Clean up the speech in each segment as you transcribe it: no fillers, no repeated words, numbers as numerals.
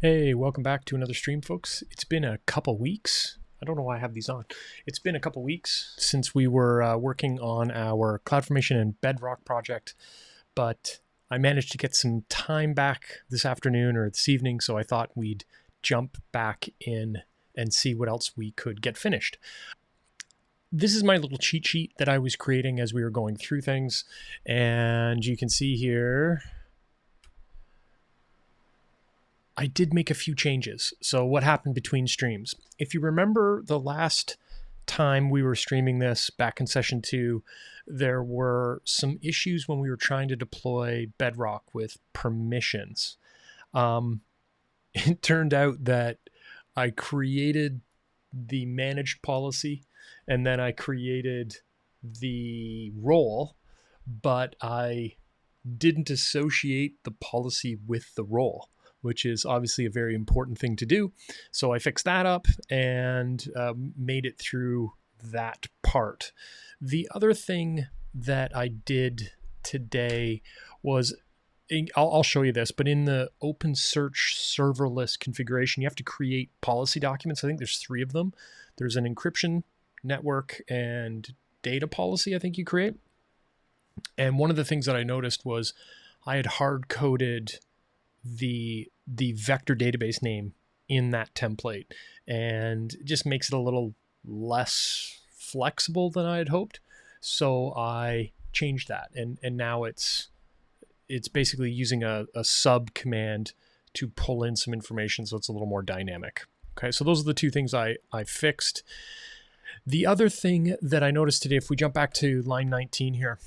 Hey, welcome back to another stream, folks. It's been a couple weeks. I don't know why I have these on. It's been a couple weeks since we were working on our CloudFormation and Bedrock project, but I managed to get some time back this afternoon or this evening, so I thought we'd jump back in and see what else we could get finished. This is my little cheat sheet that I was creating as we were going through things, and you can see here I did make a few changes. So what happened between streams? If you remember the last time we were streaming this back in session 2, there were some issues when we were trying to deploy Bedrock with permissions. It turned out that I created the managed policy and then I created the role, but I didn't associate the policy with the role, which is obviously a very important thing to do. So I fixed that up and made it through that part. The other thing that I did today was, I'll show you this, but in the OpenSearch serverless configuration, you have to create policy documents. I think there's 3 of them. There's an encryption, network, and data policy I think you create. And one of the things that I noticed was I had hard-coded the vector database name in that template, and it just makes it a little less flexible than I had hoped. So I changed that, and now it's basically using a sub command to pull in some information, so it's a little more dynamic. Okay, so those are the 2 things I fixed. The other thing that I noticed today, if we jump back to line 19 here,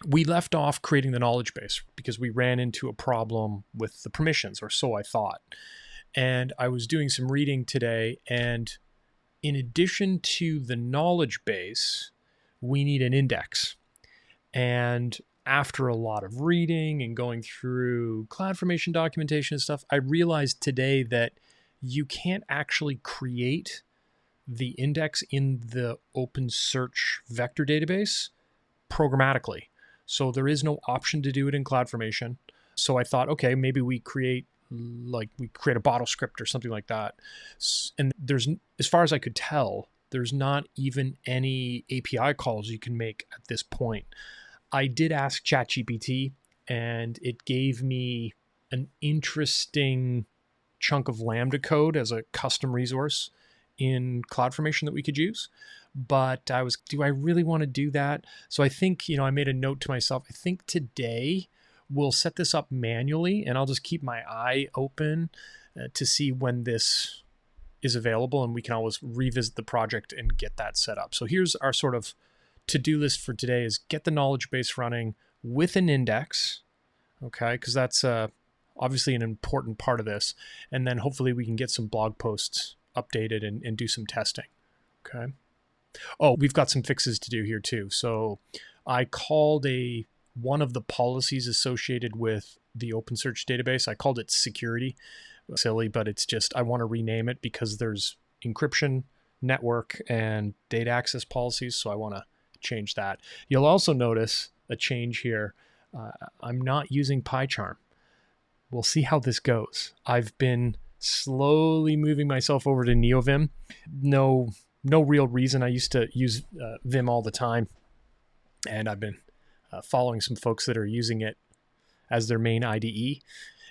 we left off creating the knowledge base because we ran into a problem with the permissions, or so I thought. And I was doing some reading today, and in addition to the knowledge base, we need an index. And after a lot of reading and going through CloudFormation documentation and stuff, I realized today that you can't actually create the index in the OpenSearch vector database programmatically. So there is no option to do it in CloudFormation. So I thought, okay, maybe we create a bottle script or something like that. And there's, as far as I could tell, there's not even any API calls you can make at this point. I did ask ChatGPT, and it gave me an interesting chunk of Lambda code as a custom resource in CloudFormation that we could use. But do I really want to do that? So I think, I made a note to myself, I think today we'll set this up manually, and I'll just keep my eye open to see when this is available, and we can always revisit the project and get that set up. So here's our sort of to-do list for today: is get the knowledge base running with an index, okay, because that's obviously an important part of this, and then hopefully we can get some blog posts updated and do some testing, okay? Oh, we've got some fixes to do here too. So I called one of the policies associated with the OpenSearch database, I called it security. Silly, but it's just, I want to rename it because there's encryption, network, and data access policies. So I want to change that. You'll also notice a change here. I'm not using PyCharm. We'll see how this goes. I've been slowly moving myself over to NeoVim. No real reason. I used to use Vim all the time, and I've been following some folks that are using it as their main IDE,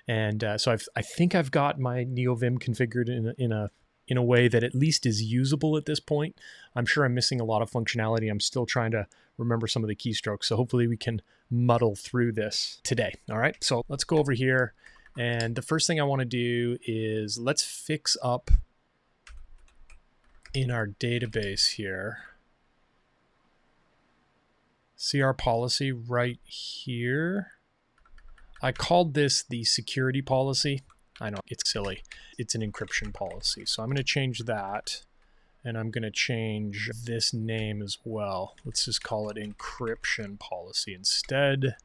and so I think I've got my NeoVim configured in a way that at least is usable at this point. I'm sure I'm missing a lot of functionality. I'm still trying to remember some of the keystrokes, so hopefully we can muddle through this today. All right, so let's go over here, and the first thing I want to do is let's fix up in our database here. See our policy right here. I called this the security policy. I know it's silly. It's an encryption policy. So I'm going to change that, and I'm going to change this name as well. Let's just call it encryption policy instead.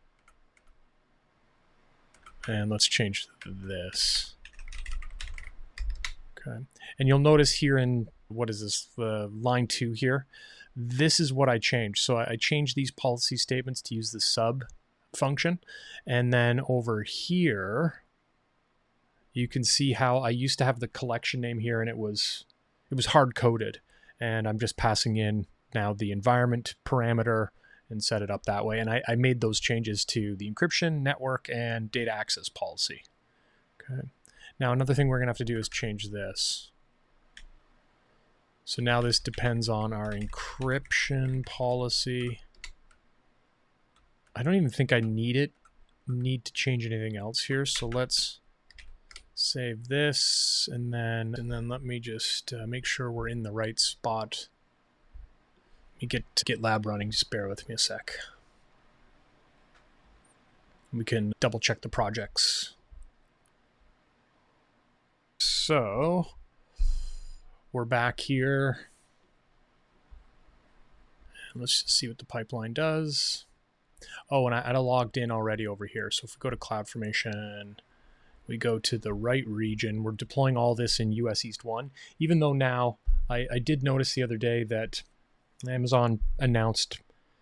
And let's change this. Okay. And you'll notice here in, what is this, line 2 here, this is what I changed. So I changed these policy statements to use the sub function. And then over here, you can see how I used to have the collection name here, and it was hard-coded. And I'm just passing in now the environment parameter and set it up that way. And I made those changes to the encryption, network, and data access policy. Okay. Now another thing we're going to have to do is change this. So now this depends on our encryption policy. I don't even think I need to change anything else here. So let's save this, and then let me just make sure we're in the right spot. Let me get GitLab running. Just bear with me a sec. We can double check the projects. So we're back here. And let's just see what the pipeline does. Oh, and I logged in already over here. So if we go to CloudFormation, we go to the right region. We're deploying all this in US East 1, even though now I did notice the other day that Amazon announced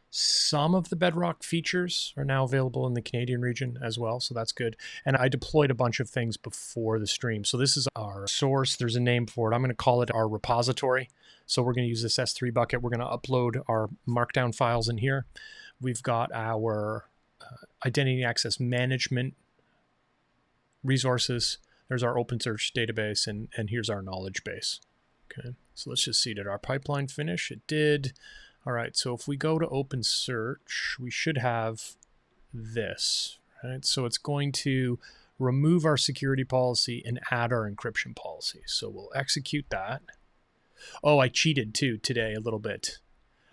some of the Bedrock features are now available in the Canadian region as well, so that's good. And I deployed a bunch of things before the stream. So this is our source. There's a name for it. I'm going to call it our repository. So we're going to use this S3 bucket. We're going to upload our markdown files in here. We've got our identity access management resources. There's our OpenSearch database, and here's our knowledge base. Okay, so let's just see, did our pipeline finish? It did. All right, so if we go to OpenSearch, we should have this, right? So it's going to remove our security policy and add our encryption policy. So we'll execute that. Oh, I cheated too today a little bit.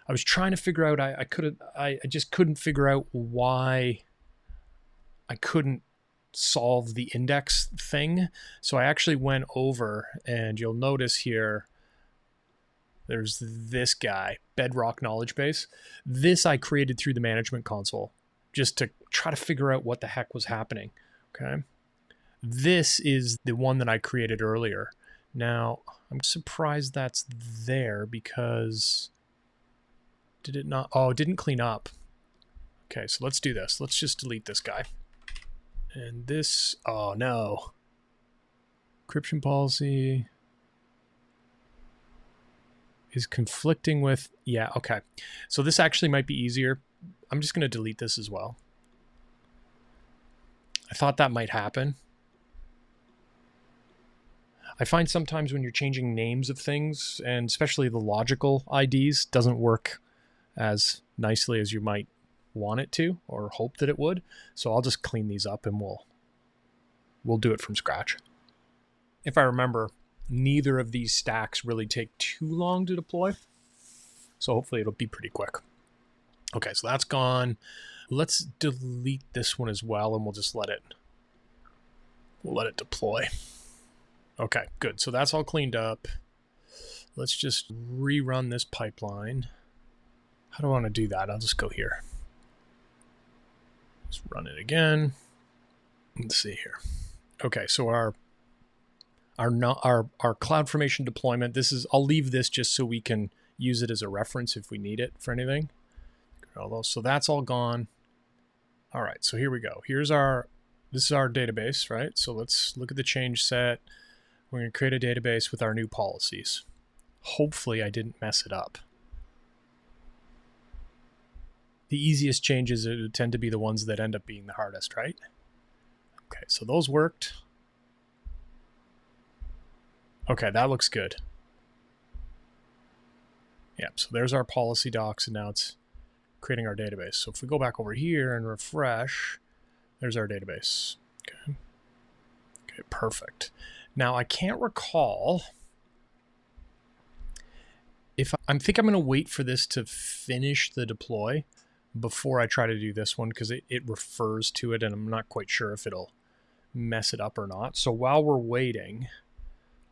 I was trying to figure out, I just couldn't figure out why I couldn't solve the index thing. So I actually went over, and you'll notice here, there's this guy, Bedrock Knowledge Base. This I created through the management console just to try to figure out what the heck was happening. Okay. This is the one that I created earlier. Now, I'm surprised that's there because did it not? Oh, it didn't clean up. Okay, so let's do this. Let's just delete this guy. And this, oh no. Encryption policy is conflicting with, yeah, okay. So this actually might be easier. I'm just going to delete this as well. I thought that might happen. I find sometimes when you're changing names of things, and especially the logical IDs, doesn't work as nicely as you might want it to or hope that it would. So I'll just clean these up and we'll do it from scratch. If I remember, neither of these stacks really take too long to deploy. So hopefully it'll be pretty quick. Okay, so that's gone. Let's delete this one as well, and we'll let it deploy. Okay, good. So that's all cleaned up. Let's just rerun this pipeline. How do I want to do that? I'll just go here. Let's run it again. Let's see here. Okay, so our CloudFormation deployment, I'll leave this just so we can use it as a reference if we need it for anything. So that's all gone. All right, so here we go. This is our database, right? So let's look at the change set. We're going to create a database with our new policies. Hopefully I didn't mess it up. The easiest changes tend to be the ones that end up being the hardest, right? Okay, so those worked. Okay, that looks good. Yep, so there's our policy docs, and now it's creating our database. So if we go back over here and refresh, there's our database. Okay, okay, perfect. Now I can't recall if I think I'm going to wait for this to finish the deploy before I try to do this one, because it refers to it and I'm not quite sure if it'll mess it up or not. So while we're waiting,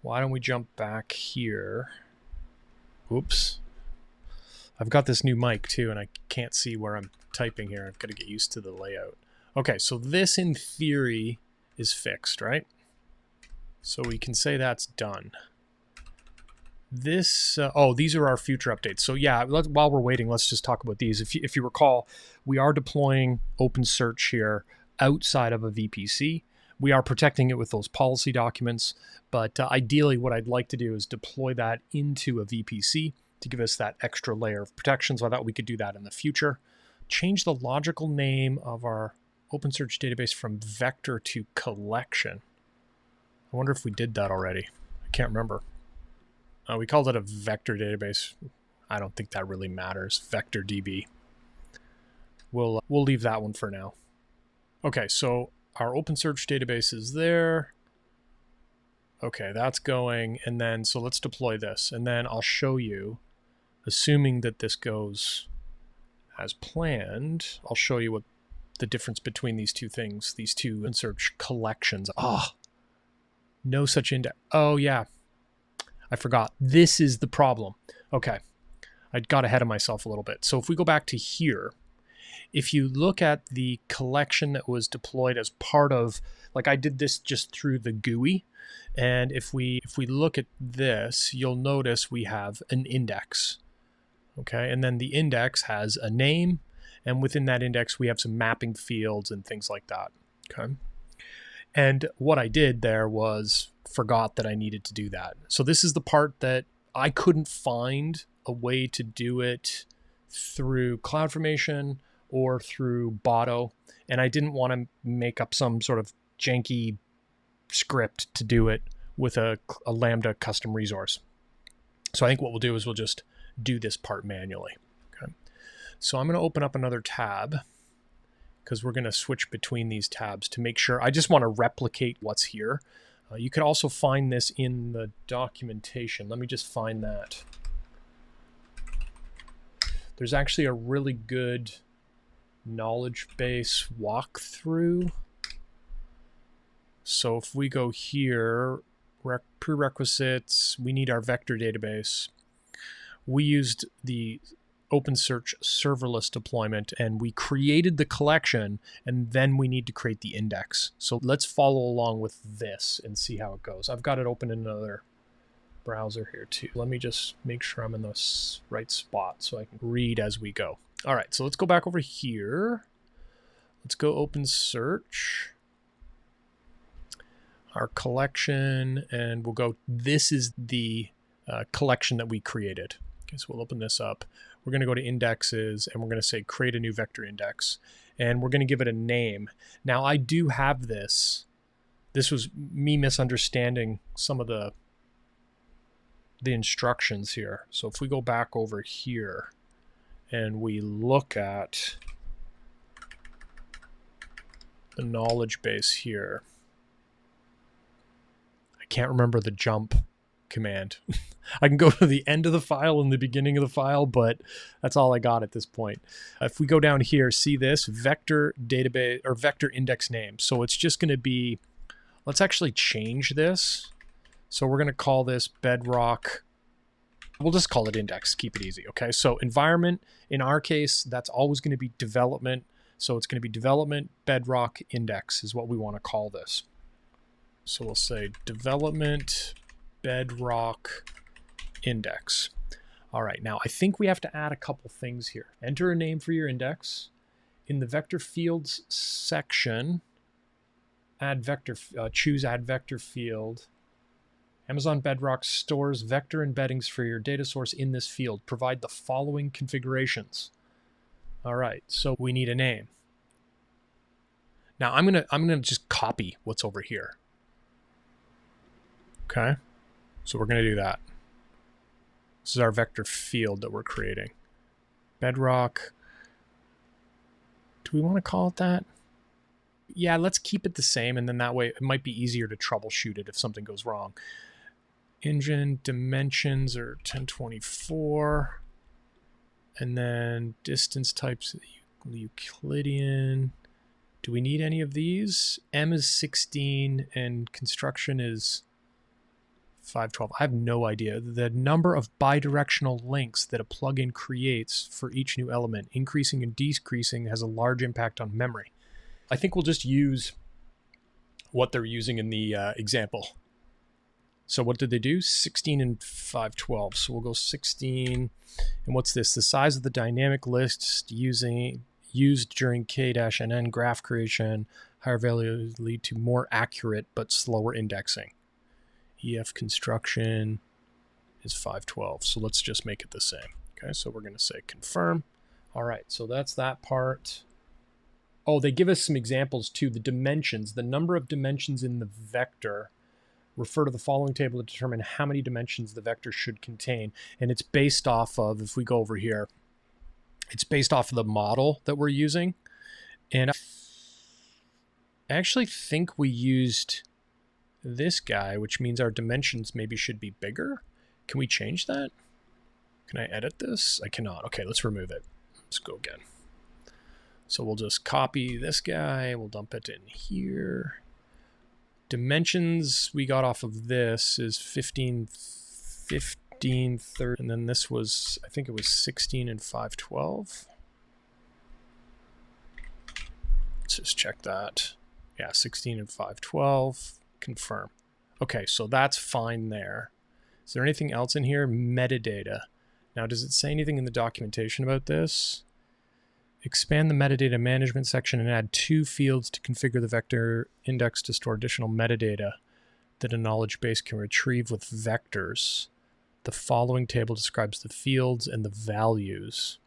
why don't we jump back here? Oops. I've got this new mic too, and I can't see where I'm typing here. I've got to get used to the layout. Okay, so this in theory is fixed, right? So we can say that's done. This, oh, these are our future updates. So yeah, while we're waiting, let's just talk about these. If you recall, we are deploying OpenSearch here outside of a VPC. We are protecting it with those policy documents, but ideally what I'd like to do is deploy that into a VPC to give us that extra layer of protection. So I thought we could do that in the future. Change the logical name of our OpenSearch database from vector to collection. I wonder if we did that already. I can't remember. We called it a vector database. I don't think that really matters. Vector DB. We'll leave that one for now. Okay, so our OpenSearch database is there. Okay, that's going. And then, so let's deploy this. And then I'll show you, assuming that this goes as planned, I'll show you what the difference between these two things, these two OpenSearch collections. No such index. Oh, yeah. I forgot. This is the problem. Okay. I got ahead of myself a little bit. So if we go back to here, if you look at the collection that was deployed as part of, like I did this just through the GUI. And if we look at this, you'll notice we have an index. Okay. And then the index has a name. And within that index, we have some mapping fields and things like that. Okay. And what I did there was forgot that I needed to do that. So this is the part that I couldn't find a way to do it through CloudFormation or through Boto. And I didn't want to make up some sort of janky script to do it with a Lambda custom resource. So I think what we'll do is we'll just do this part manually. Okay. So I'm going to open up another tab because we're going to switch between these tabs to make sure. I just want to replicate what's here. You could also find this in the documentation. Let me just find that. There's actually a really good knowledge base walkthrough. So if we go here, prerequisites, we need our vector database. We used the OpenSearch serverless deployment and we created the collection, and then we need to create the index. So let's follow along with this and see how it goes. I've got it open in another browser here too. Let me just make sure I'm in the right spot so I can read as we go. All right, so let's go back over here. Let's go OpenSearch, our collection, and we'll go, this is the collection that we created. Okay, so we'll open this up. We're going to go to indexes and we're going to say create a new vector index, and we're going to give it a name. Now I do have this. This was me misunderstanding some of the instructions here. So if we go back over here and we look at the knowledge base here, I can't remember the jump command. I can go to the end of the file and the beginning of the file, but that's all I got at this point. If we go down here, see this vector database or vector index name. So it's just going to be, let's actually change this. So we're going to call this Bedrock. We'll just call it index, keep it easy. Okay. So environment, in our case, that's always going to be development. So it's going to be development Bedrock index is what we want to call this. So we'll say development Bedrock index. All right, now I think we have to add a couple things here. Enter a name for your index. In the vector fields section, add vector, choose add vector field. Amazon Bedrock stores vector embeddings for your data source in this field. Provide the following configurations. All right, so we need a name. Now I'm gonna just copy what's over here. Okay, so we're gonna do that. This is our vector field that we're creating. Bedrock. Do we want to call it that? Yeah, let's keep it the same, and then that way it might be easier to troubleshoot it if something goes wrong. Engine dimensions are 1024. And then distance types, Euclidean. Do we need any of these? M is 16 and construction is 512. I have no idea. The number of bidirectional links that a plugin creates for each new element, increasing and decreasing, has a large impact on memory. I think we'll just use what they're using in the example. So what did they do? 16 and 512. So we'll go 16. And what's this? The size of the dynamic list used during K-NN graph creation, Higher value lead to more accurate but slower indexing. EF construction is 512. So let's just make it the same. Okay, so we're going to say confirm. All right, so that's that part. Oh, they give us some examples too. The dimensions, the number of dimensions in the vector. Refer to the following table to determine how many dimensions the vector should contain. And it's based off of, if we go over here, it's based off of the model that we're using. And I actually think we used this guy, which means our dimensions maybe should be bigger. Can we change that? Can I edit this? I cannot. Okay, let's remove it. Let's go again. So we'll just copy this guy. We'll dump it in here. Dimensions we got off of this is 15, 30, and then this was, I think it was 16 and 512. Let's just check that. Yeah, 16 and 512. Confirm. Okay, so that's fine there. Is there anything else in here? Metadata. Now, does it say anything in the documentation about this? Expand the metadata management section and add 2 fields to configure the vector index to store additional metadata that a knowledge base can retrieve with vectors. The following table describes the fields and the values.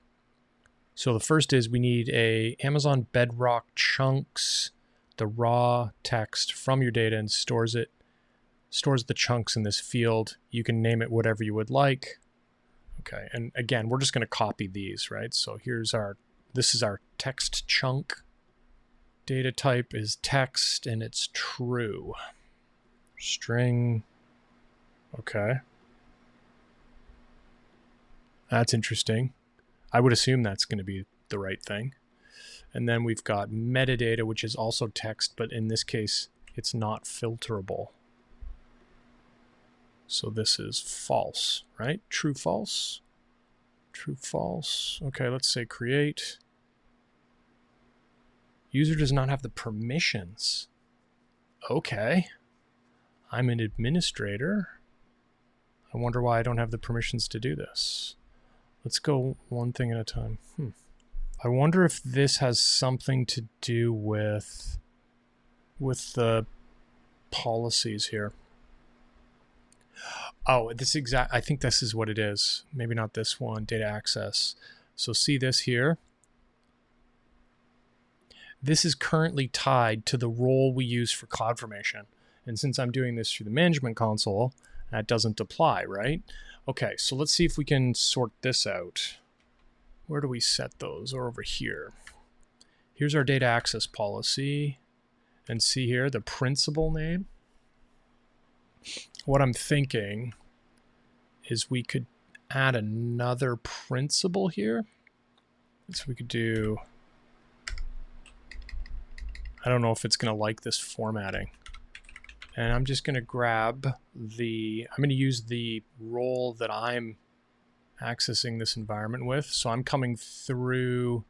So the first is we need a Amazon Bedrock chunks the raw text from your data and stores the chunks in this field. You can name it whatever you would like. Okay, and again, we're just going to copy these, right? So this is our text chunk. Data type is text and it's true. String. Okay. That's interesting. I would assume that's going to be the right thing. And then we've got metadata, which is also text, but in this case, it's not filterable. So this is false, right? True, false. True, false. Okay, let's say create. User does not have the permissions. Okay. I'm an administrator. I wonder why I don't have the permissions to do this. Let's go one thing at a time. I wonder if this has something to do with the policies here. Oh, I think this is what it is. Maybe not this one, data access. So see this here. This is currently tied to the role we use for CloudFormation. And since I'm doing this through the management console, that doesn't apply, right? Okay, so let's see if we can sort this out. Where do we set those? Or over here. Here's our data access policy. And see here, the principal name. What I'm thinking is we could add another principal here. So we could do, I don't know if it's going to like this formatting. And I'm just going to grab I'm going to use the role that I'm accessing this environment with. So I'm coming through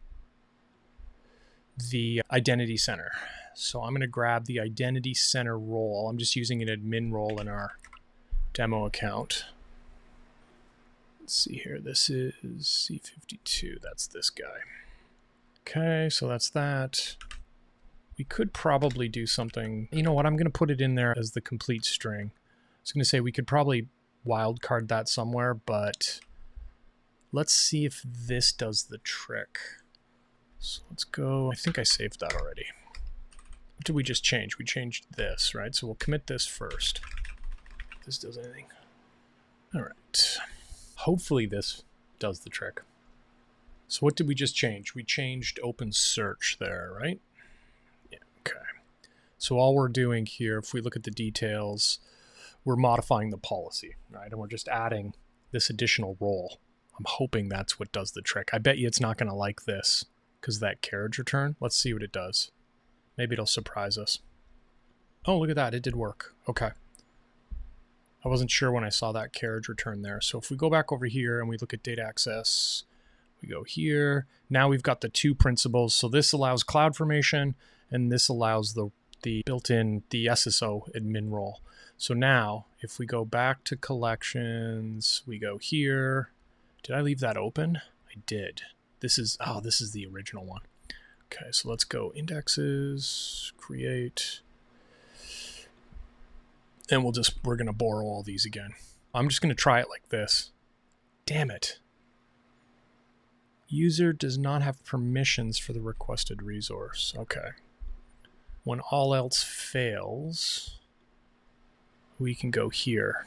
the identity center. So I'm going to grab the identity center role. I'm just using an admin role in our demo account. Let's see here. This is C52. That's this guy. Okay, so that's that. We could probably do something. You know what? I'm going to put it in there as the complete string. I was going to say we could probably wildcard that somewhere, but let's see if this does the trick. So let's go. I think I saved that already. What did we just change? We changed this, right? So we'll commit this first. If this does anything. All right. Hopefully this does the trick. So what did we just change? We changed OpenSearch there, right? Yeah, okay. So all we're doing here, if we look at the details, we're modifying the policy, right? And we're just adding this additional role. I'm hoping that's what does the trick. I bet you it's not going to like this because of that carriage return. Let's see what it does. Maybe it'll surprise us. Oh, look at that. It did work. Okay. I wasn't sure when I saw that carriage return there. So if we go back over here and we look at data access, we go here. Now we've got the two principles. So this allows CloudFormation and this allows the built-in, the SSO admin role. So now if we go back to collections, we go here. Did I leave that open? I did. This is the original one. Okay, so let's go indexes, create, and we're going to borrow all these again. I'm just going to try it like this. Damn it. User does not have permissions for the requested resource. Okay. When all else fails, we can go here.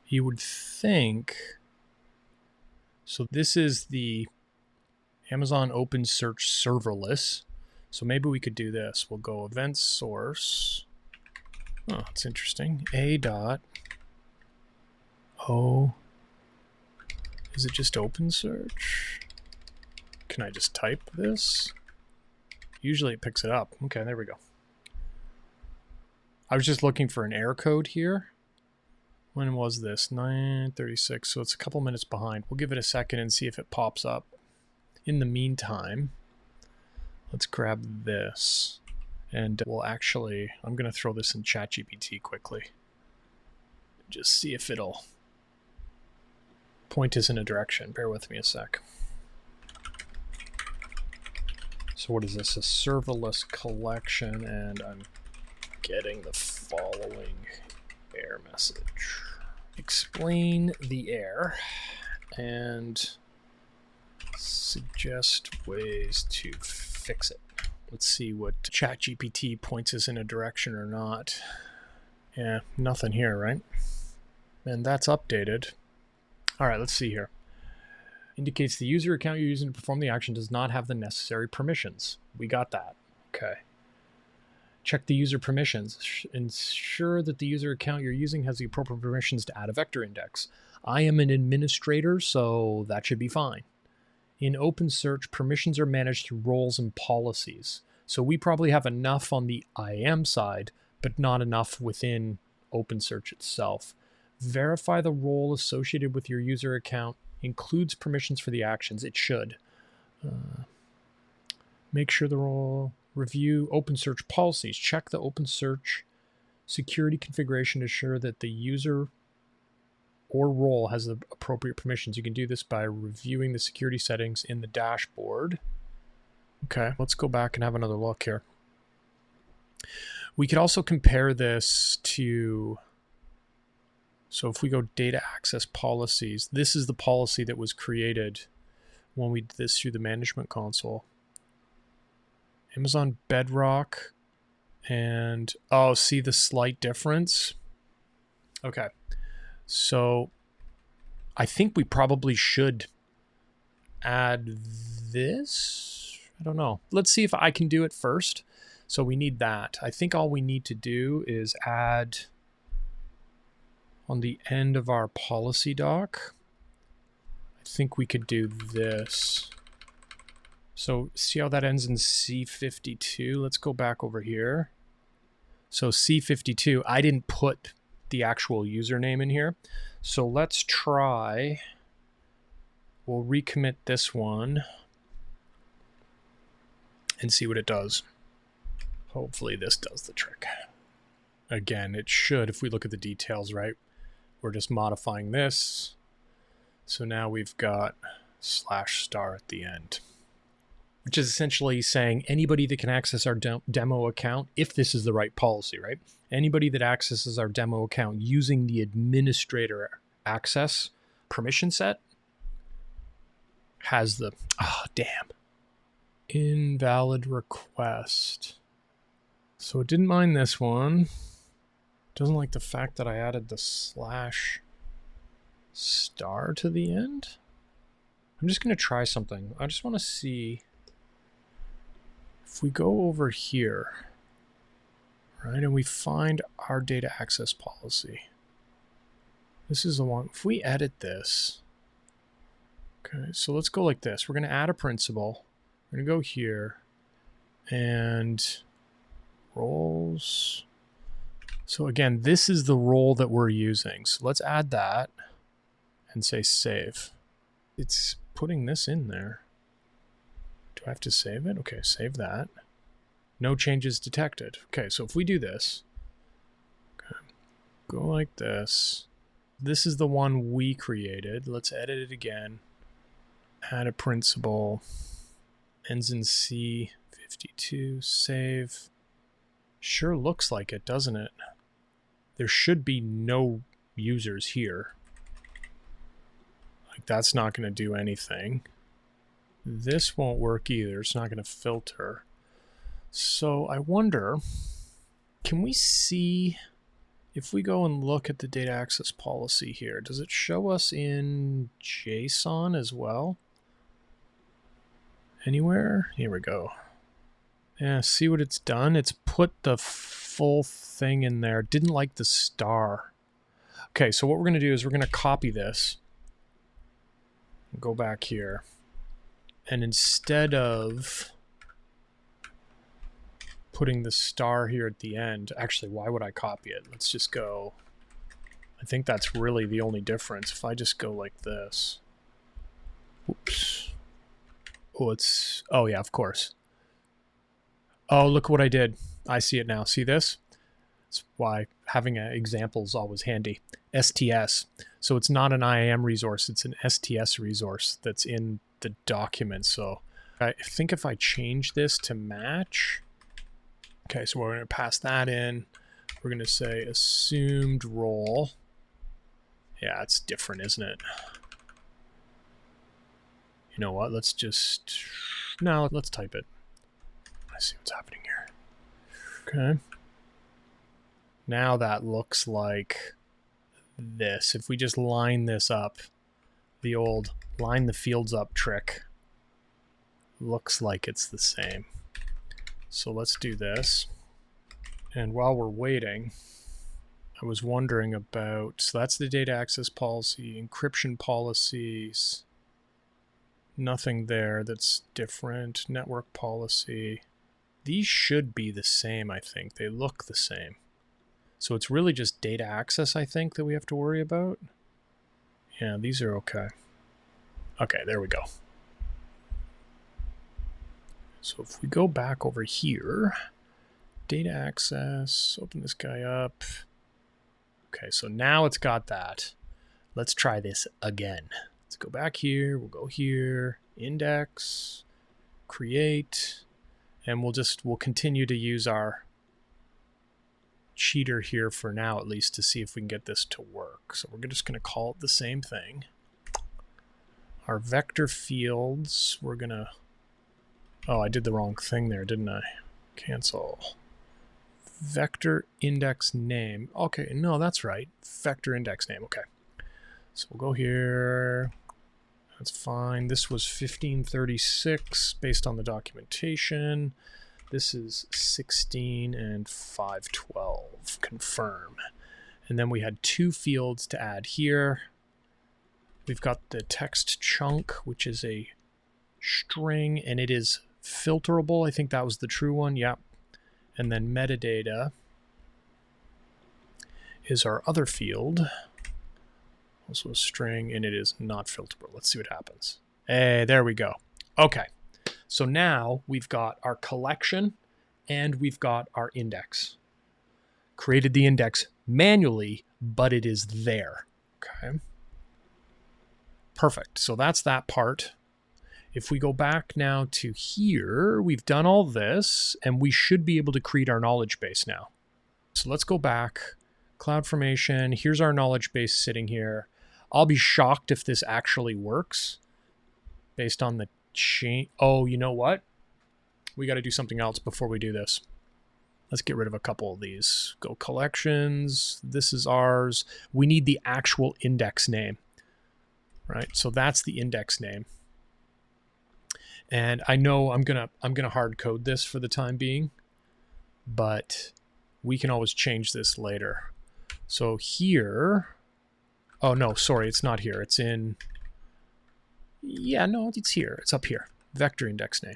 You would think, so this is the Amazon OpenSearch serverless. So maybe we could do this. We'll go event source. Oh, that's interesting. A.O. Is it just OpenSearch? Can I just type this? Usually it picks it up. Okay, there we go. I was just looking for an error code here. When was this? 9:36, so it's a couple minutes behind. We'll give it a second and see if it pops up. In the meantime, let's grab this. And we'll actually, I'm going to throw this in ChatGPT quickly. Just see if it'll point us in a direction. Bear with me a sec. So what is this? A serverless collection, and I'm getting the following error message. Explain the error and suggest ways to fix it. Let's see what ChatGPT points us in a direction or not. Yeah, nothing here, right? And that's updated. All right, let's see here. Indicates the user account you're using to perform the action does not have the necessary permissions. We got that. Okay. Check the user permissions. Ensure that the user account you're using has the appropriate permissions to add a vector index. I am an administrator, so that should be fine. In OpenSearch, permissions are managed through roles and policies. So we probably have enough on the IAM side, but not enough within OpenSearch itself. Verify the role associated with your user account includes permissions for the actions. It should. Make sure the role, review OpenSearch policies. Check the OpenSearch security configuration to ensure that the user or role has the appropriate permissions. You can do this by reviewing the security settings in the dashboard. Okay, let's go back and have another look here. We could also compare this to, so if we go data access policies, this is the policy that was created when we did this through the management console. Amazon Bedrock, and oh, see the slight difference? Okay. So I think we probably should add this. I don't know. Let's see if I can do it first. So we need that. I think all we need to do is add on the end of our policy doc. I think we could do this. So see how that ends in C52? Let's go back over here. So C52, I didn't put the actual username in here. So let's try, we'll recommit this one and see what it does. Hopefully this does the trick. Again, it should if we look at the details, right? We're just modifying this. So now we've got /* at the end, which is essentially saying anybody that can access our demo account, if this is the right policy, right? Anybody that accesses our demo account using the administrator access permission set has the, damn. Invalid request. So it didn't mind this one. Doesn't like the fact that I added the /* to the end. I'm just going to try something. I just want to see if we go over here, right, and we find our data access policy. This is the one. If we edit this, okay, so let's go like this. We're going to add a principal. We're going to go here and roles. So again, this is the role that we're using. So let's add that and say save. It's putting this in there. Do I have to save it? Okay, save that. No changes detected. Okay, so if we do this, okay, go like this. This is the one we created. Let's edit it again. Add a principal. Ends in C52, save. Sure looks like it, doesn't it? There should be no users here. Like, that's not going to do anything. This won't work either. It's not going to filter. So I wonder, can we see if we go and look at the data access policy here, does it show us in JSON as well? Anywhere? Here we go. Yeah, see what it's done? It's put the full thing in there. Didn't like the star. Okay, so what we're going to do is we're going to copy this. Go back here. And instead of putting the star here at the end, actually, why would I copy it? Let's just go. I think that's really the only difference. If I just go like this. Oops. Oh, it's, oh yeah, of course. Oh, look what I did. I see it now. See this? That's why having an example is always handy. STS. So it's not an IAM resource. It's an STS resource that's in the document. So I think if I change this to match, okay, so we're going to pass that in. We're going to say assumed role. Yeah, it's different, isn't it? You know what? Let's just, no, let's type it. I see what's happening here. Okay. Now that looks like this. If we just line this up, the old line the fields up trick looks like it's the same. So let's do this. And while we're waiting, I was wondering about, so that's the data access policy, encryption policies, nothing there that's different, network policy. These should be the same, I think. They look the same. So it's really just data access, I think, that we have to worry about. Yeah, these are okay. Okay, there we go. So if we go back over here, data access, open this guy up. Okay, so now it's got that. Let's try this again. Let's go back here, we'll go here, index, create, and we'll continue to use our cheater here for now, at least, to see if we can get this to work. So we're just going to call it the same thing. Our vector fields, we're going to, oh, I did the wrong thing there, didn't I? Cancel. Vector index name. Okay, no, that's right. Vector index name. Okay. So we'll go here. That's fine. This was 1536 based on the documentation. This is 16 and 512. Confirm. And then we had two fields to add here. We've got the text chunk, which is a string, and it is filterable. I think that was the true one. Yep. And then metadata is our other field. Also a string, and it is not filterable. Let's see what happens. Hey, there we go. Okay. So now we've got our collection and we've got our index. Created the index manually, but it is there. Okay. Perfect. So that's that part. If we go back now to here, we've done all this and we should be able to create our knowledge base now. So let's go back. CloudFormation. Here's our knowledge base sitting here. I'll be shocked if this actually works based on the chain. Oh, you know what? We got to do something else before we do this. Let's get rid of a couple of these. Go collections. This is ours. We need the actual index name, right? So that's the index name. And I know I'm gonna hard code this for the time being, but we can always change this later. So here, oh no, sorry, it's not here. It's in, yeah, no, it's here. It's up here. Vector index name.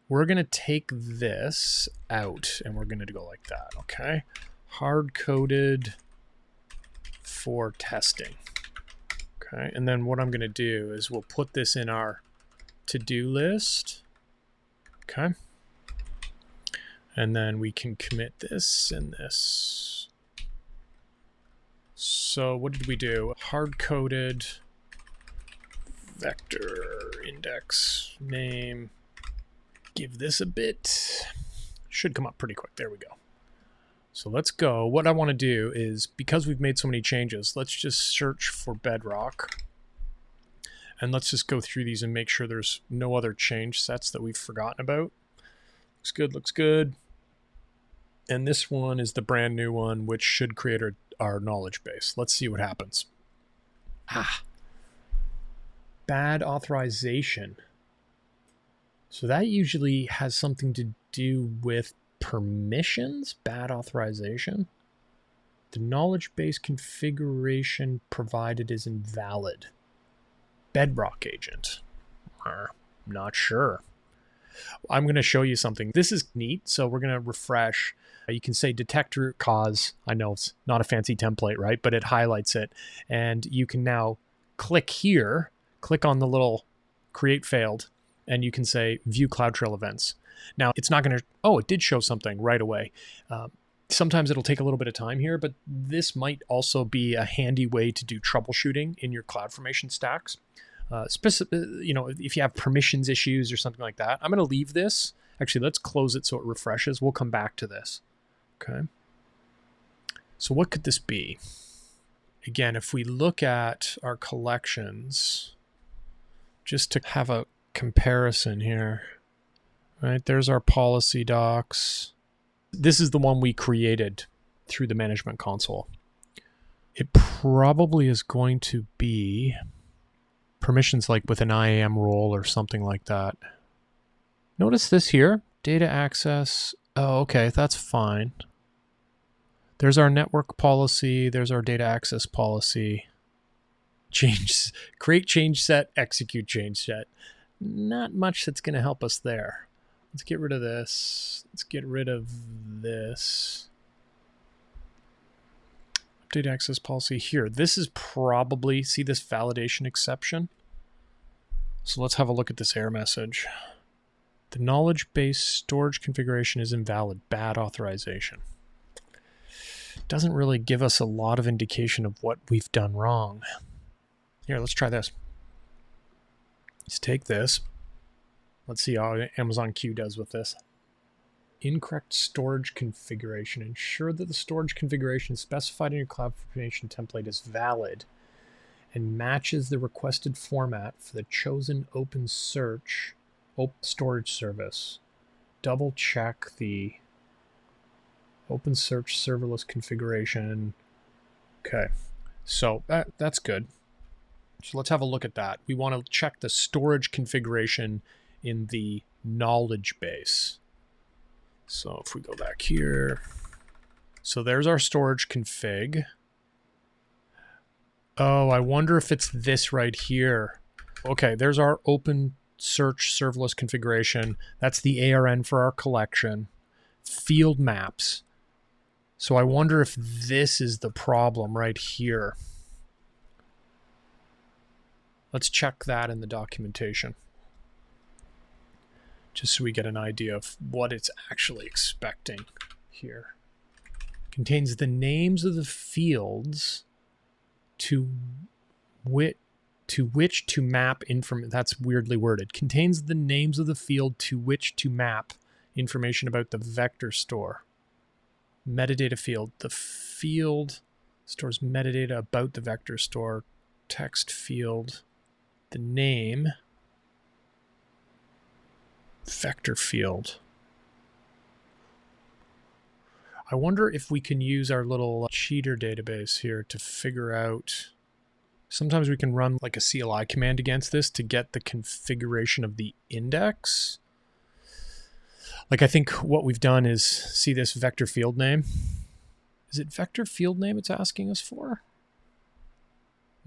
We're going to take this out and we're going to go like that, okay? Hard-coded for testing. Okay, and then what I'm going to do is we'll put this in our to-do list. Okay. And then we can commit this and this. So what did we do? Hard-coded vector index name. Give this a bit. Should come up pretty quick. There we go. So let's go. What I want to do is, because we've made so many changes, let's just search for Bedrock. And let's just go through these and make sure there's no other change sets that we've forgotten about. Looks good, looks good. And this one is the brand new one, which should create our knowledge base. Let's see what happens. Bad authorization. So that usually has something to do with permissions. Bad authorization. The knowledge base configuration provided is invalid. Bedrock agent. Not sure. I'm going to show you something. This is neat. So we're going to refresh. You can say detect root cause. I know it's not a fancy template, right? But it highlights it. And you can now click here, click on the little create failed, and you can say view CloudTrail events. Now it's not going to, oh, it did show something right away. Sometimes it'll take a little bit of time here, but this might also be a handy way to do troubleshooting in your CloudFormation stacks. You know, if you have permissions issues or something like that. I'm going to leave this. Actually, let's close it so it refreshes. We'll come back to this. Okay. So what could this be? Again, if we look at our collections, just to have a comparison here, right? There's our policy docs. This is the one we created through the management console. It probably is going to be permissions like with an IAM role or something like that. Notice this here, data access. Oh, okay, that's fine. There's our network policy. There's our data access policy. Change, create change set, execute change set. Not much that's going to help us there. Let's get rid of this. Let's get rid of this. Update access policy here. This is probably, see this validation exception? So let's have a look at this error message. The knowledge base storage configuration is invalid. Bad authorization. Doesn't really give us a lot of indication of what we've done wrong. Here, let's try this. Let's take this. Let's see how Amazon Q does with this. Incorrect storage configuration. Ensure that the storage configuration specified in your CloudFormation template is valid and matches the requested format for the chosen OpenSearch storage service. Double check the OpenSearch serverless configuration. Okay, so that's good. So let's have a look at that. We want to check the storage configuration in the knowledge base. So if we go back here, so there's our storage config. Oh, I wonder if it's this right here. Okay, there's our OpenSearch serverless configuration. That's the ARN for our collection. Field maps. So I wonder if this is the problem right here. Let's check that in the documentation, just so we get an idea of what it's actually expecting here. Contains the names of the fields to which to map information. That's weirdly worded. Contains the names of the field to which to map information about the vector store. Metadata field. The field stores metadata about the vector store. Text field. The name. Vector field. I wonder if we can use our little cheater database here to figure out. Sometimes we can run like a CLI command against this to get the configuration of the index. Like I think what we've done is see this vector field name. Is it vector field name it's asking us for?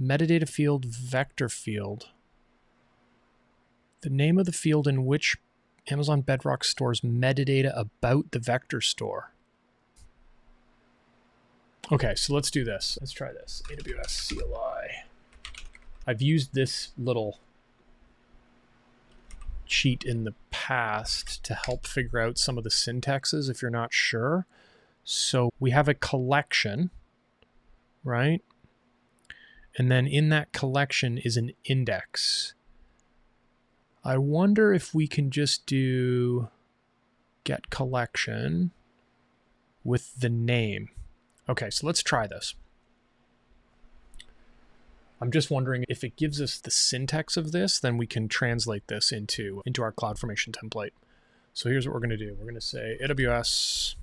Metadata field, vector field. The name of the field in which Amazon Bedrock stores metadata about the vector store. Okay, so let's do this. Let's try this. AWS CLI. I've used this little cheat in the past to help figure out some of the syntaxes if you're not sure. So we have a collection, right? And then in that collection is an index. I wonder if we can just do get collection with the name. Okay, so let's try this. I'm just wondering if it gives us the syntax of this, then we can translate this into our CloudFormation template. So here's what we're going to do. We're going to say AWS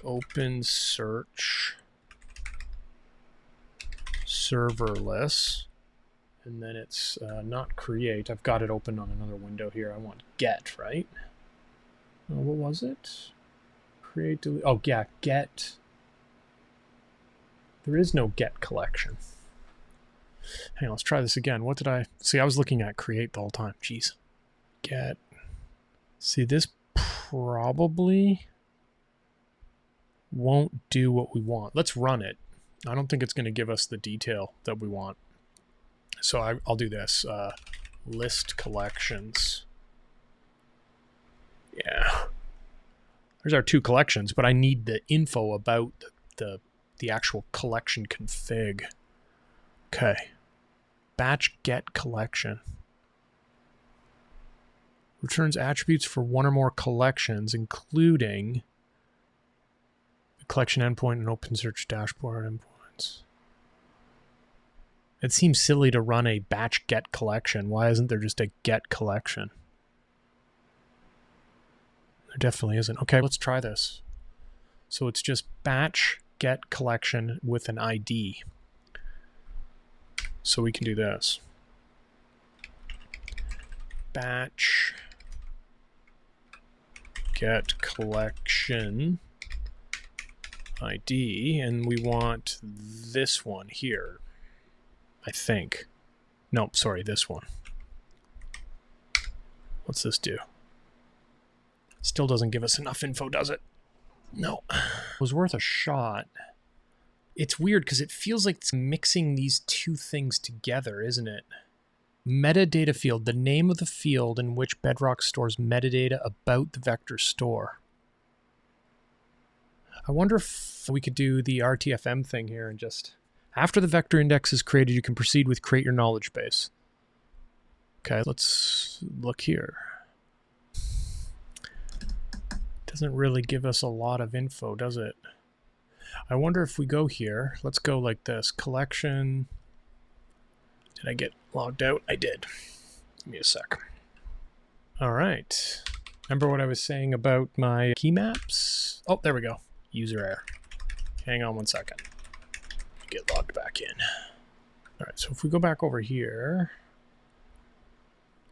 OpenSearch Serverless, and then it's not create. I've got it open on another window here. I want get, right? What was it? Create, delete. Oh, yeah, get. There is no get collection. Hang on, let's try this again. What did I see? I was looking at create the whole time. Jeez. Get. See, this probably won't do what we want. Let's run it. I don't think it's going to give us the detail that we want. So I'll do this. List collections. Yeah. There's our 2 collections, but I need the info about the actual collection config. Okay. Batch get collection. Returns attributes for one or more collections, including the collection endpoint and OpenSearch dashboard endpoints. It seems silly to run a batch get collection. Why isn't there just a get collection? There definitely isn't. Okay, let's try this. So it's just batch get collection with an ID. So we can do this. Batch get collection ID, and we want this one here, I think. Nope, sorry, this one. What's this do? Still doesn't give us enough info, does it? No. It was worth a shot. It's weird because it feels like it's mixing these 2 things together, isn't it? Metadata field, the name of the field in which Bedrock stores metadata about the vector store. I wonder if we could do the RTFM thing here and just, after the vector index is created, you can proceed with create your knowledge base. Okay, let's look here. Doesn't really give us a lot of info, does it? I wonder if we go here, let's go like this, collection. Did I get logged out? I did. Give me a sec. All right. Remember what I was saying about my key maps? Oh, there we go. User error. Hang on one second. Get logged back in. All right, so if we go back over here,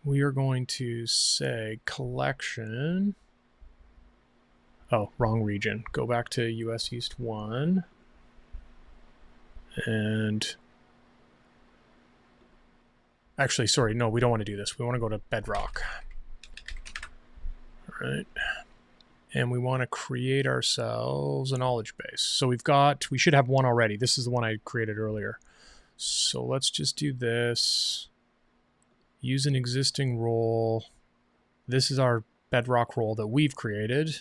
we are going to say collection. Oh, wrong region. Go back to US East 1. And actually, sorry, no, we don't want to do this. We want to go to Bedrock. All right. And we want to create ourselves a knowledge base. So we should have one already. This is the one I created earlier. So let's just do this. Use an existing role. This is our Bedrock role that we've created.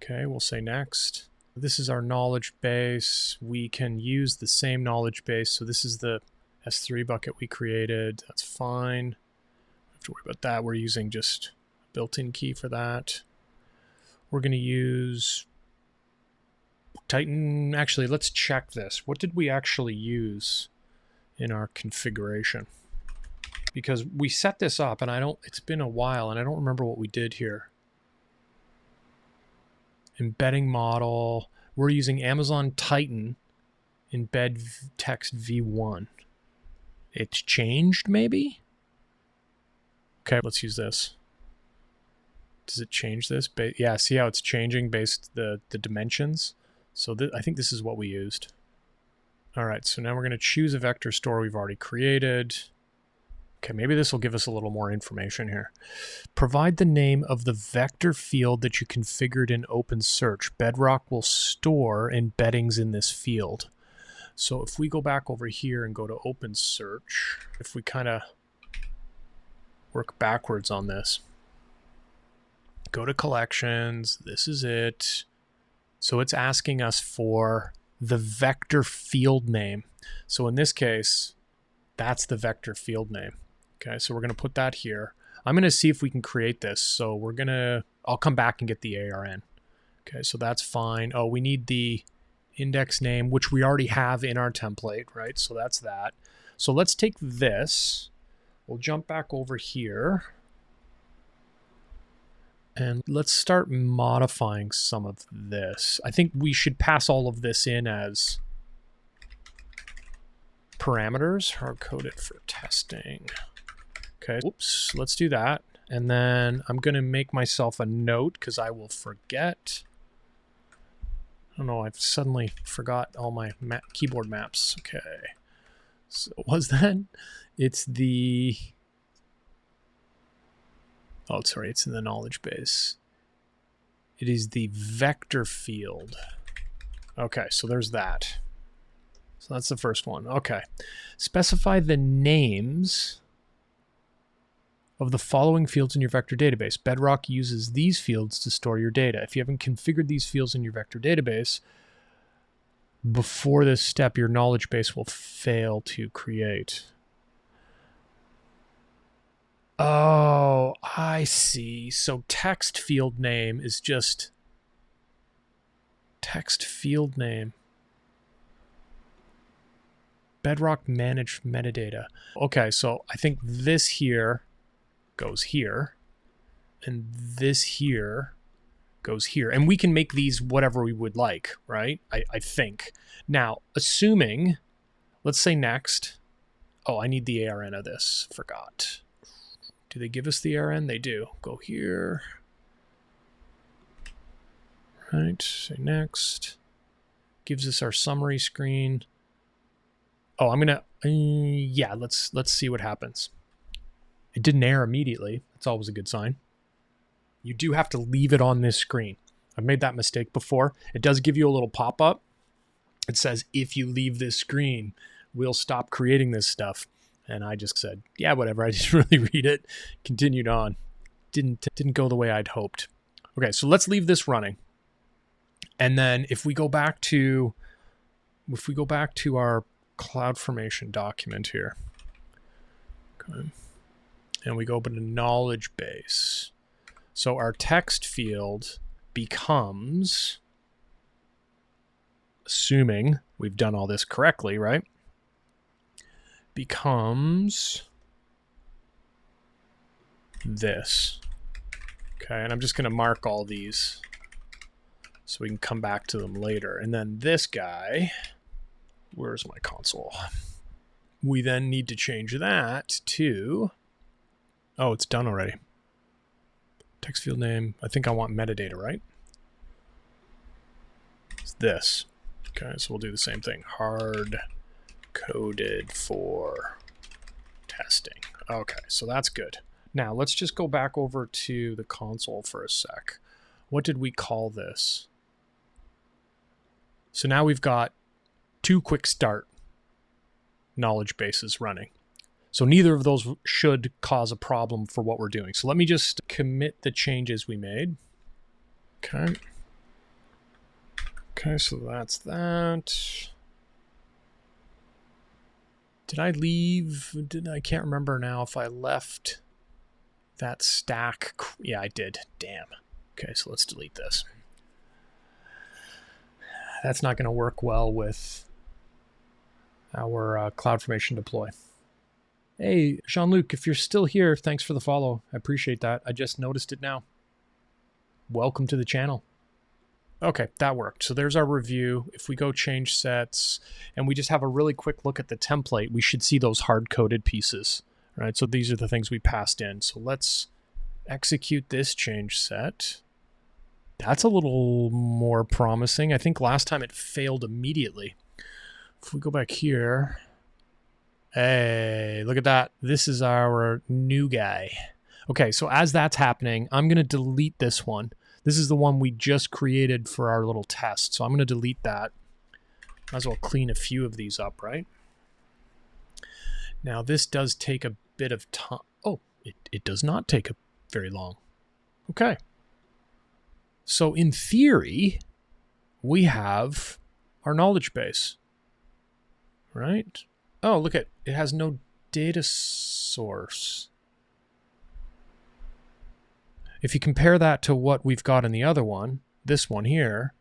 Okay, we'll say next. This is our knowledge base. We can use the same knowledge base. So this is the S3 bucket we created. That's fine. Don't have to worry about that. We're using just a built-in key for that. We're going to use Titan. Actually, let's check this. What did we actually use in our configuration? Because we set this up and it's been a while and I don't remember what we did here. Embedding model. We're using Amazon Titan embed text v1. It's changed maybe? Okay, let's use this. Does it change this? Yeah, see how it's changing based the dimensions? So I think this is what we used. All right, so now we're going to choose a vector store we've already created. Okay, maybe this will give us a little more information here. Provide the name of the vector field that you configured in OpenSearch. Bedrock will store embeddings in this field. So if we go back over here and go to OpenSearch, if we kind of work backwards on this, go to collections, this is it. So it's asking us for the vector field name. So in this case, that's the vector field name. Okay, so we're going to put that here. I'm going to see if we can create this. So we're going to, I'll come back and get the ARN. Okay, so that's fine. Oh, we need the index name, which we already have in our template, right? So that's that. So let's take this. We'll jump back over here. And let's start modifying some of this. I think we should pass all of this in as parameters, hard-coded for testing. Okay, oops, let's do that. And then I'm going to make myself a note because I will forget. I don't know, I've suddenly forgot all my keyboard maps. Okay, so was that? It's the... Oh, sorry, it's in the knowledge base. It is the vector field. Okay, so there's that. So that's the first one. Okay. Specify the names of the following fields in your vector database. Bedrock uses these fields to store your data. If you haven't configured these fields in your vector database, before this step, your knowledge base will fail to create. Oh, I see. So text field name is just text field name. Bedrock managed metadata. Okay, so I think this here goes here, and this here goes here. And we can make these whatever we would like, right? I think. Now, assuming, let's say next. Oh, I need the ARN of this. Forgot. Do they give us the ARN? They do. Go here. Right, say next. Gives us our summary screen. Oh, I'm gonna, yeah, let's see what happens. It didn't error immediately. That's always a good sign. You do have to leave it on this screen. I've made that mistake before. It does give you a little pop-up. It says, if you leave this screen, we'll stop creating this stuff. And I just said, yeah, whatever. I didn't really read it. Continued on. Didn't go the way I'd hoped. Okay, so let's leave this running. And then if we go back to our CloudFormation document here, okay, and we go open a knowledge base. So our text field becomes, assuming we've done all this correctly, right? Becomes this. Okay, and I'm just going to mark all these so we can come back to them later. And then this guy, where's my console? We then need to change that to, oh, it's done already. Text field name, I think I want metadata, right? It's this. Okay, so we'll do the same thing. Hard coded for testing. Okay, so that's good. Now let's just go back over to the console for a sec. What did we call this? So now we've got 2 quick start knowledge bases running. So neither of those should cause a problem for what we're doing. So let me just commit the changes we made. Okay. Okay, so that's that. Did I leave? I can't remember now if I left that stack. Yeah, I did. Damn. Okay, so let's delete this. That's not going to work well with our CloudFormation deploy. Hey, Jean-Luc, if you're still here, thanks for the follow. I appreciate that. I just noticed it now. Welcome to the channel. Okay, that worked. So there's our review. If we go change sets and we just have a really quick look at the template, we should see those hard-coded pieces, right? So these are the things we passed in. So let's execute this change set. That's a little more promising. I think last time it failed immediately. If we go back here, hey, look at that. This is our new guy. Okay, so as that's happening, I'm going to delete this one. This is the one we just created for our little test. So I'm going to delete that. Might as well clean a few of these up, right? Now this does take a bit of time. Oh, it does not take very long. Okay. So in theory, we have our knowledge base, right? Oh, look at it has no data source. If you compare that to what we've got in the other one, this one here,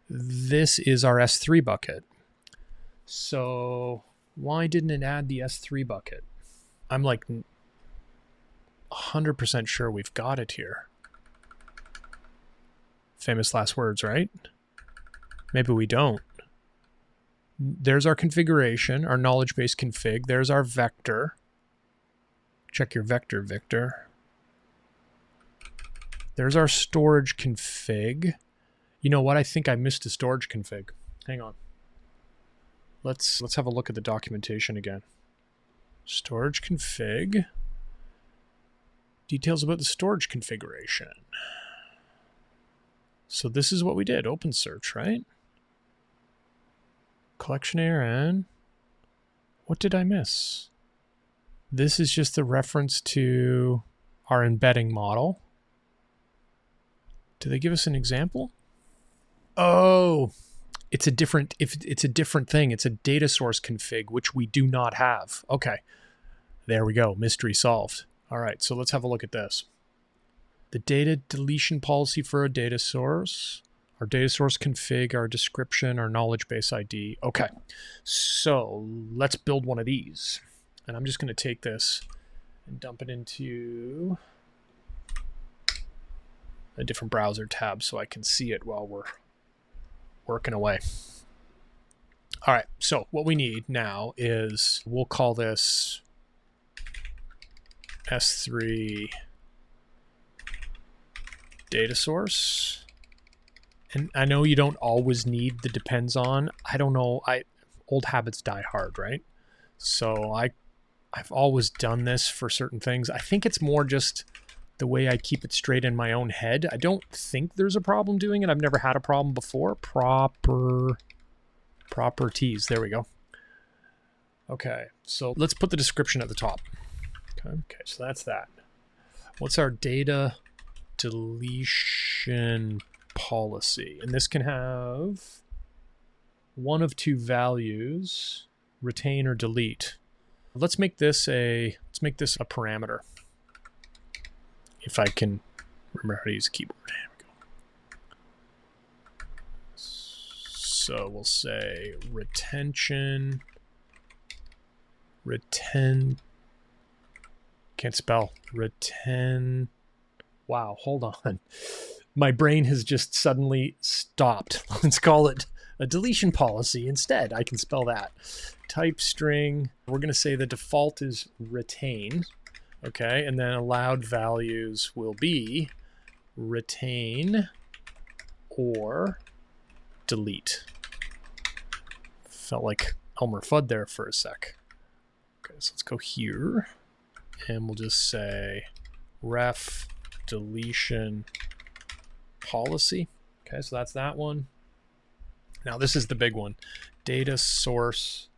this is our S3 bucket. So why didn't it add the S3 bucket? I'm like 100% sure we've got it here. Famous last words, right? Maybe we don't. There's our configuration, our knowledge base config. There's our vector. Check your vector, Victor. There's our storage config. You know what? I think I missed a storage config. Hang on. Let's have a look at the documentation again. Storage config. Details about the storage configuration. So this is what we did, OpenSearch, right? Collection ARN. What did I miss? This is just a reference to our embedding model. Do they give us an example? Oh, it's a different thing. It's a data source config, which we do not have. Okay, there we go. Mystery solved. All right, so let's have a look at this. The data deletion policy for a data source, our data source config, our description, our knowledge base ID. Okay, so let's build one of these. And I'm just going to take this and dump it into a different browser tab so I can see it while we're working away. All right, so what we need now is, we'll call this S3 data source. And I know you don't always need the depends on. I don't know. Old habits die hard, right? So I've always done this for certain things. I think it's more just the way I keep it straight in my own head. I don't think there's a problem doing it. I've never had a problem before. Properties. There we go. Okay, so let's put the description at the top. Okay, so that's that. What's our data deletion policy? And this can have one of two values, retain or delete. Let's make this a parameter. If I can remember how to use a keyboard. Here we go. So we'll say retention. Can't spell. Wow, hold on. My brain has just suddenly stopped. Let's call it a deletion policy instead. I can spell that. Type string. We're going to say the default is retain. Okay, and then allowed values will be retain or delete. Felt like Elmer Fudd there for a sec. Okay, so let's go here. And we'll just say ref deletion policy. Okay, so that's that one. Now this is the big one. Data source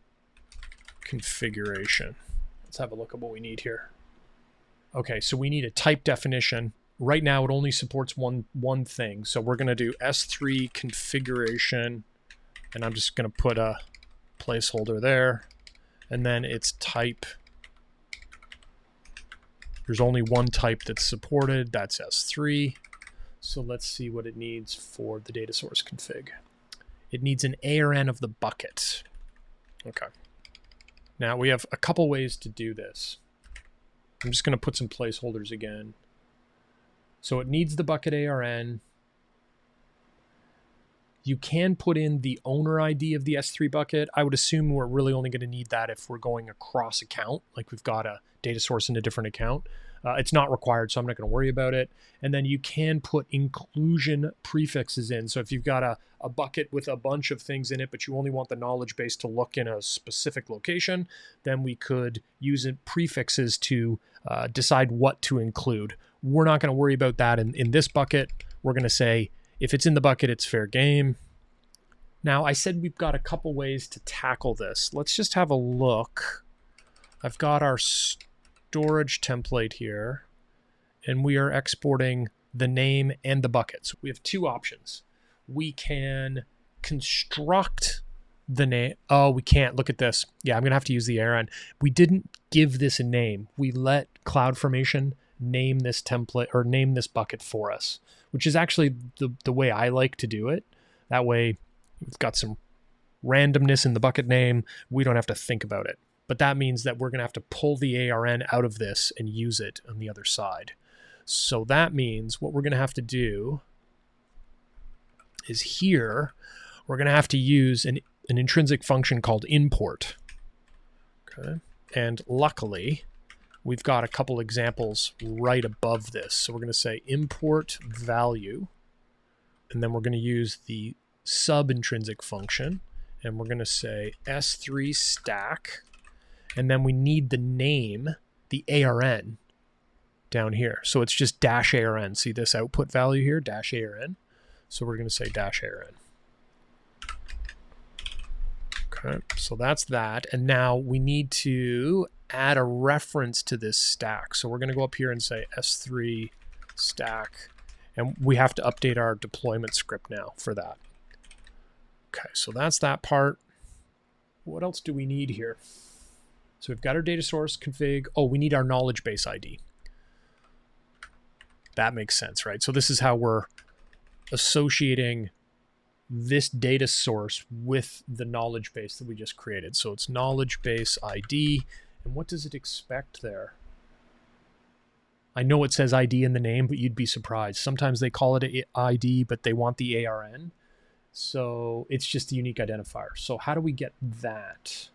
configuration. Let's have a look at what we need here. Okay, so we need a type definition. Right now it only supports one thing. So we're going to do S3 configuration, and I'm just going to put a placeholder there. And then it's type. There's only one type that's supported. That's S3. So let's see what it needs for the data source config. It needs an ARN of the bucket. Okay. Now we have a couple ways to do this. I'm just going to put some placeholders again. So it needs the bucket ARN. You can put in the owner ID of the S3 bucket. I would assume we're really only going to need that if we're going across account, like we've got a data source in a different account. It's not required, so I'm not going to worry about it. And then you can put inclusion prefixes in. So if you've got a bucket with a bunch of things in it, but you only want the knowledge base to look in a specific location, then we could use prefixes to decide what to include. We're not going to worry about that in this bucket. We're going to say, if it's in the bucket, it's fair game. Now, I said we've got a couple ways to tackle this. Let's just have a look. I've got our storage template here, and we are exporting the name and the bucket. So we have two options. We can construct the name. Oh, we can't. Look at this. Yeah, I'm going to have to use the ARN. We didn't give this a name. We let CloudFormation name this template or name this bucket for us, which is actually the way I like to do it. That way we've got some randomness in the bucket name. We don't have to think about it. But that means that we're going to have to pull the ARN out of this and use it on the other side. So that means what we're going to have to do is here, we're going to have to use an intrinsic function called import. Okay. And luckily, we've got a couple examples right above this. So we're going to say import value, and then we're going to use the sub-intrinsic function, and we're going to say S3 stack, and then we need the name, the ARN, down here. So it's just dash ARN. See this output value here, dash ARN. So we're going to say dash ARN. Okay, so that's that. And now we need to add a reference to this stack. So we're going to go up here and say S3 stack. And we have to update our deployment script now for that. Okay, so that's that part. What else do we need here? So we've got our data source config. Oh, we need our knowledge base ID. That makes sense, right? So this is how we're associating this data source with the knowledge base that we just created. So it's knowledge base ID. And what does it expect there? I know it says ID in the name, but you'd be surprised. Sometimes they call it an ID, but they want the ARN. So it's just a unique identifier. So how do we get that?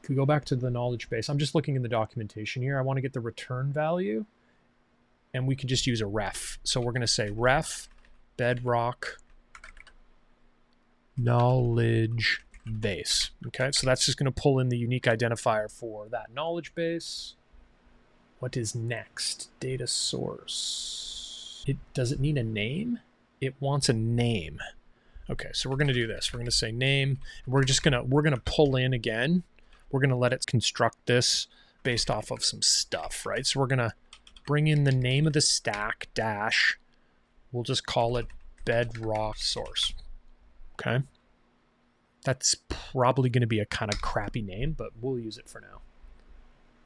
If we go back to the knowledge base, I'm just looking in the documentation here. I want to get the return value, and we can just use a ref. So we're going to say ref bedrock knowledge base. Okay, so that's just going to pull in the unique identifier for that knowledge base. What is next? Data source. Does it need a name? It wants a name. Okay, so we're going to do this. We're going to say name. And we're going to pull in again. We're going to let it construct this based off of some stuff, right? So we're going to bring in the name of the stack dash. We'll just call it bedrock source. Okay. That's probably going to be a kind of crappy name, but we'll use it for now.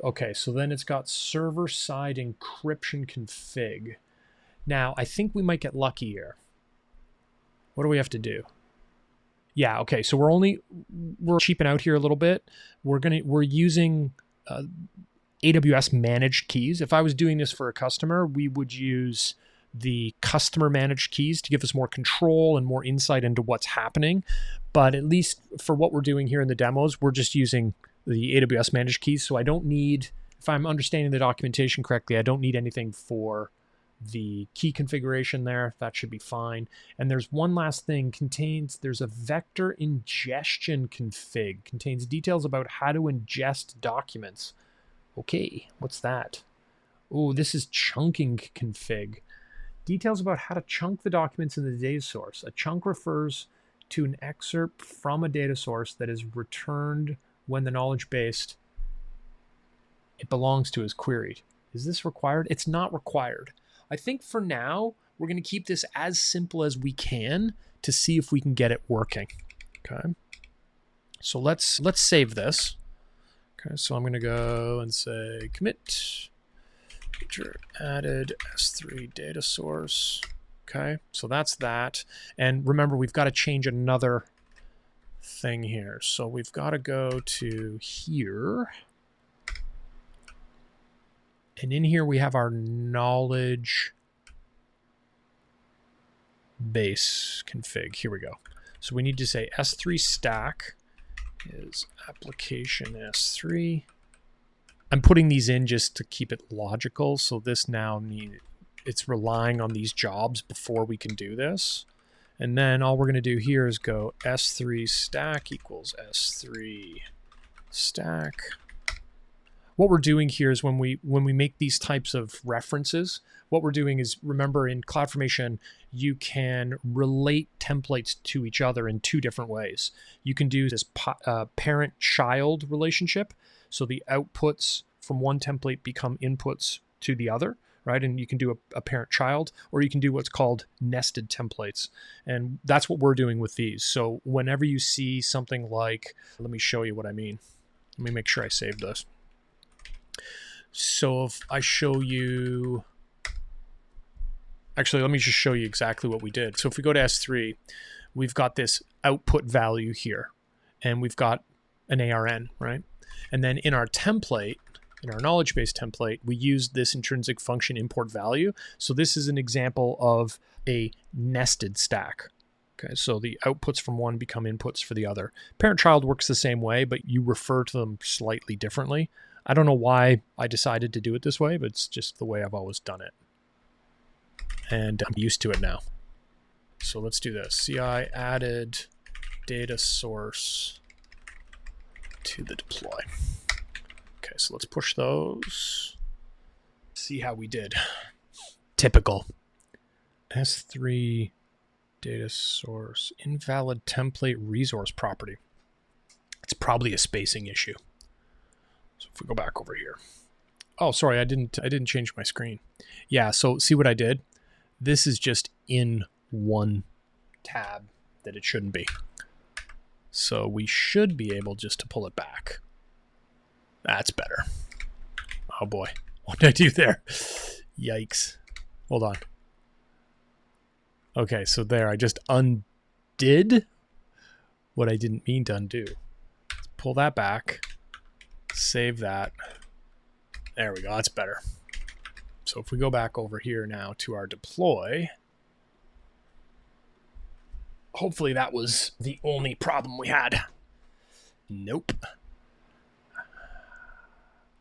Okay, so then it's got server-side encryption config. Now, I think we might get lucky here. What do we have to do? Yeah, okay, so we're cheaping out here a little bit. We're using AWS managed keys. If I was doing this for a customer, we would use the customer managed keys to give us more control and more insight into what's happening. But at least for what we're doing here in the demos, we're just using the AWS managed keys. So I don't need, if I'm understanding the documentation correctly, I don't need anything for the key configuration there. That should be fine. And there's one last thing, there's a vector ingestion config, contains details about how to ingest documents. Okay, what's that? Oh, this is chunking config. Details about how to chunk the documents in the data source. A chunk refers to an excerpt from a data source that is returned when the knowledge base it belongs to is queried. Is this required? It's not required. I think for now, we're going to keep this as simple as we can to see if we can get it working. Okay. So let's save this. Okay, so I'm going to go and say commit feature added S3 data source. Okay, so that's that. And remember, we've got to change another thing here. So we've got to go to here. And in here we have our knowledge base config. Here we go. So we need to say S3 stack is application S3. I'm putting these in just to keep it logical. So this now it's relying on these jobs before we can do this. And then all we're going to do here is go S3 stack equals S3 stack. What we're doing here is when we make these types of references, what we're doing is, remember in CloudFormation, you can relate templates to each other in two different ways. You can do this parent-child relationship. So the outputs from one template become inputs to the other, right? And you can do a parent-child, or you can do what's called nested templates. And that's what we're doing with these. So whenever you see something like, let me show you what I mean. Let me make sure I saved this. So if I show you, actually, let me just show you exactly what we did. So if we go to S3, we've got this output value here, and we've got an ARN, right? And then in our template, in our knowledge base template, we use this intrinsic function import value. So this is an example of a nested stack. Okay, so the outputs from one become inputs for the other. Parent-child works the same way, but you refer to them slightly differently. I don't know why I decided to do it this way, but it's just the way I've always done it. And I'm used to it now. So let's do this. CI added data source to the deploy. Okay, so let's push those. See how we did. Typical. S3 data source invalid template resource property. It's probably a spacing issue. So if we go back over here. Oh, sorry, I didn't change my screen. Yeah, so see what I did? This is just in one tab that it shouldn't be. So we should be able just to pull it back. That's better. Oh boy, what did I do there? Yikes. Hold on. Okay, so there, I just undid what I didn't mean to undo. Let's pull that back, save that. There we go, that's better. So if we go back over here now to our deploy, hopefully that was the only problem we had. Nope.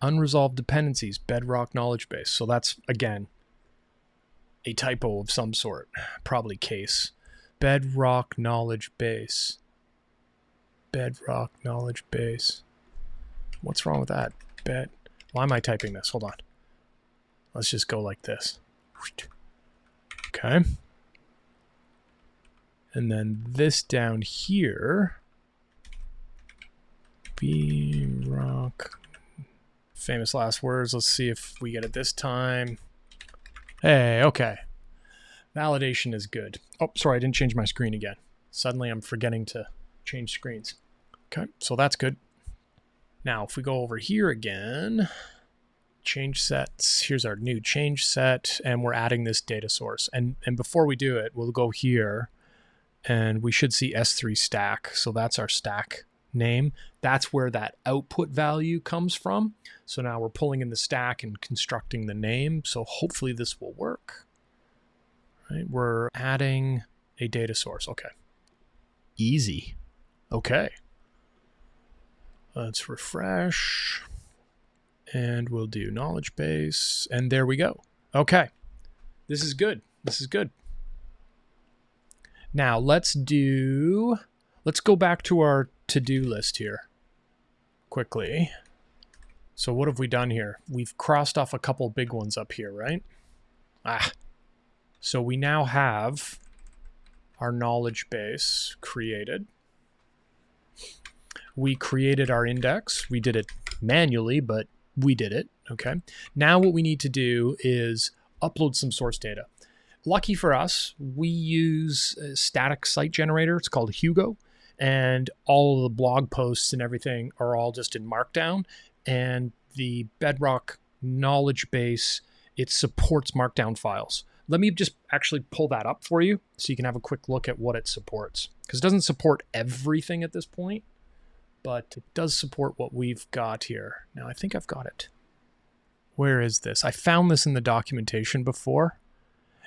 Unresolved dependencies, Bedrock knowledge base. So that's, again, a typo of some sort, probably case. Bedrock knowledge base. Bedrock knowledge base. What's wrong with that? Why am I typing this? Hold on. Let's just go like this. Okay. And then this down here. Bedrock. Famous last words. Let's see if we get it this time. Hey, okay. Validation is good. Oh, sorry, I didn't change my screen again. Suddenly I'm forgetting to change screens. Okay, so that's good. Now, if we go over here again, change sets, here's our new change set, and we're adding this data source. And before we do it, we'll go here, and we should see S3 stack. So that's our stack name. That's where that output value comes from. So now we're pulling in the stack and constructing the name. So hopefully this will work. Right? We're adding a data source. Okay. Easy. Okay. Let's refresh. And we'll do knowledge base. And there we go. Okay. This is good. This is good. Now let's go back to our to-do list here quickly. So what have we done here? We've crossed off a couple big ones up here, right? So we now have our knowledge base created. We created our index. We did it manually, but we did it, okay? Now what we need to do is upload some source data. Lucky for us, we use a static site generator. It's called Hugo. And all of the blog posts and everything are all just in Markdown. And the Bedrock knowledge base, it supports Markdown files. Let me just actually pull that up for you so you can have a quick look at what it supports. Because it doesn't support everything at this point, but it does support what we've got here. Now, I think I've got it. Where is this? I found this in the documentation before.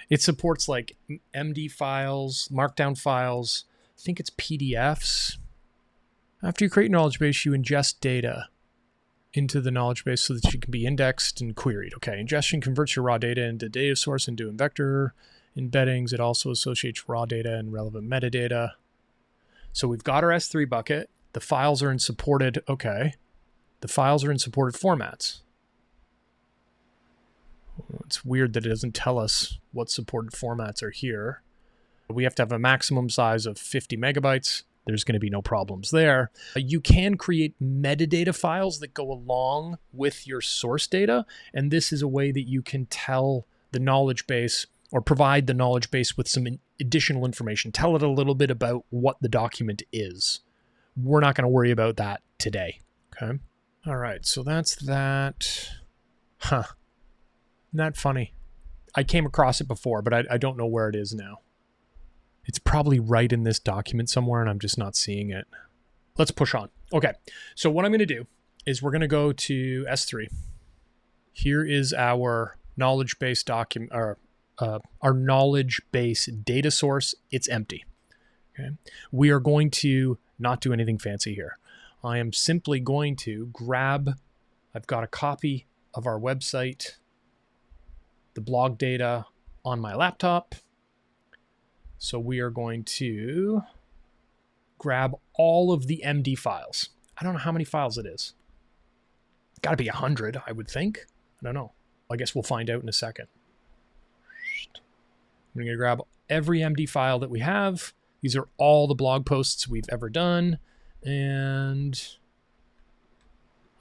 It supports like MD files, Markdown files. I think it's PDFs. After you create knowledge base, you ingest data into the knowledge base so that you can be indexed and queried. Okay, ingestion converts your raw data into data source into in vector embeddings. It also associates raw data and relevant metadata. So we've got our S3 bucket. The files are in supported, okay. The files are in supported formats. It's weird that it doesn't tell us what supported formats are here. We have to have a maximum size of 50 megabytes. there's going to be no problems there. You can create metadata files that go along with your source data, and this is a way that you can tell the knowledge base or provide the knowledge base with some additional information. Tell it a little bit about what the document is. We're not going to worry about that today. Okay. All right. So that's that. Huh. Isn't that funny? I came across it before, but I don't know where it is now. It's probably right in this document somewhere, and I'm just not seeing it. Let's push on. Okay. So what I'm going to do is we're going to go to S3. Here is our knowledge base document, or our knowledge base data source. It's empty. Okay. We are going to not do anything fancy here. I am simply going to grab, I've got a copy of our website, the blog data on my laptop. So we are going to grab all of the MD files. I don't know how many files it is. Got to be 100, I would think. I don't know. I guess we'll find out in a second. I'm going to grab every MD file that we have. These are all the blog posts we've ever done. And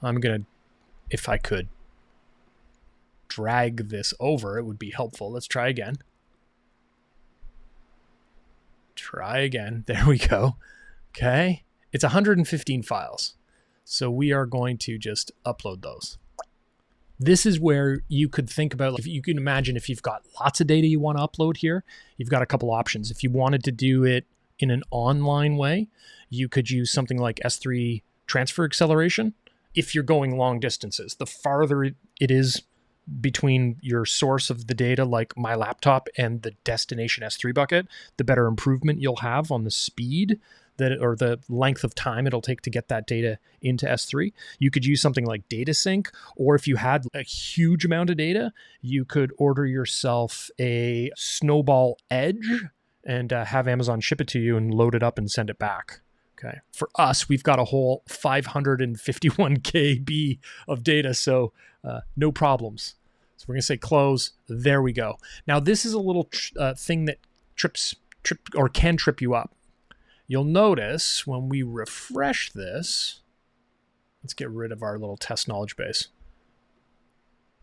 I'm going to, if I could drag this over, it would be helpful. Let's try again. Try again. There we go. Okay. It's 115 files. So we are going to just upload those. This is where you could think about, if you can imagine, if you've got lots of data you want to upload here, you've got a couple options. If you wanted to do it in an online way, you could use something like S3 transfer acceleration. If you're going long distances, the farther it is between your source of the data, like my laptop, and the destination S3 bucket, the better improvement you'll have on the speed that, or the length of time it'll take to get that data into S3. You could use something like data sync, or if you had a huge amount of data, you could order yourself a Snowball Edge and have Amazon ship it to you and load it up and send it back. Okay. For us, we've got a whole 551 KB of data, so no problems. So we're going to say close. There we go. Now, this is a little thing that can trip you up. You'll notice when we refresh this, let's get rid of our little test knowledge base.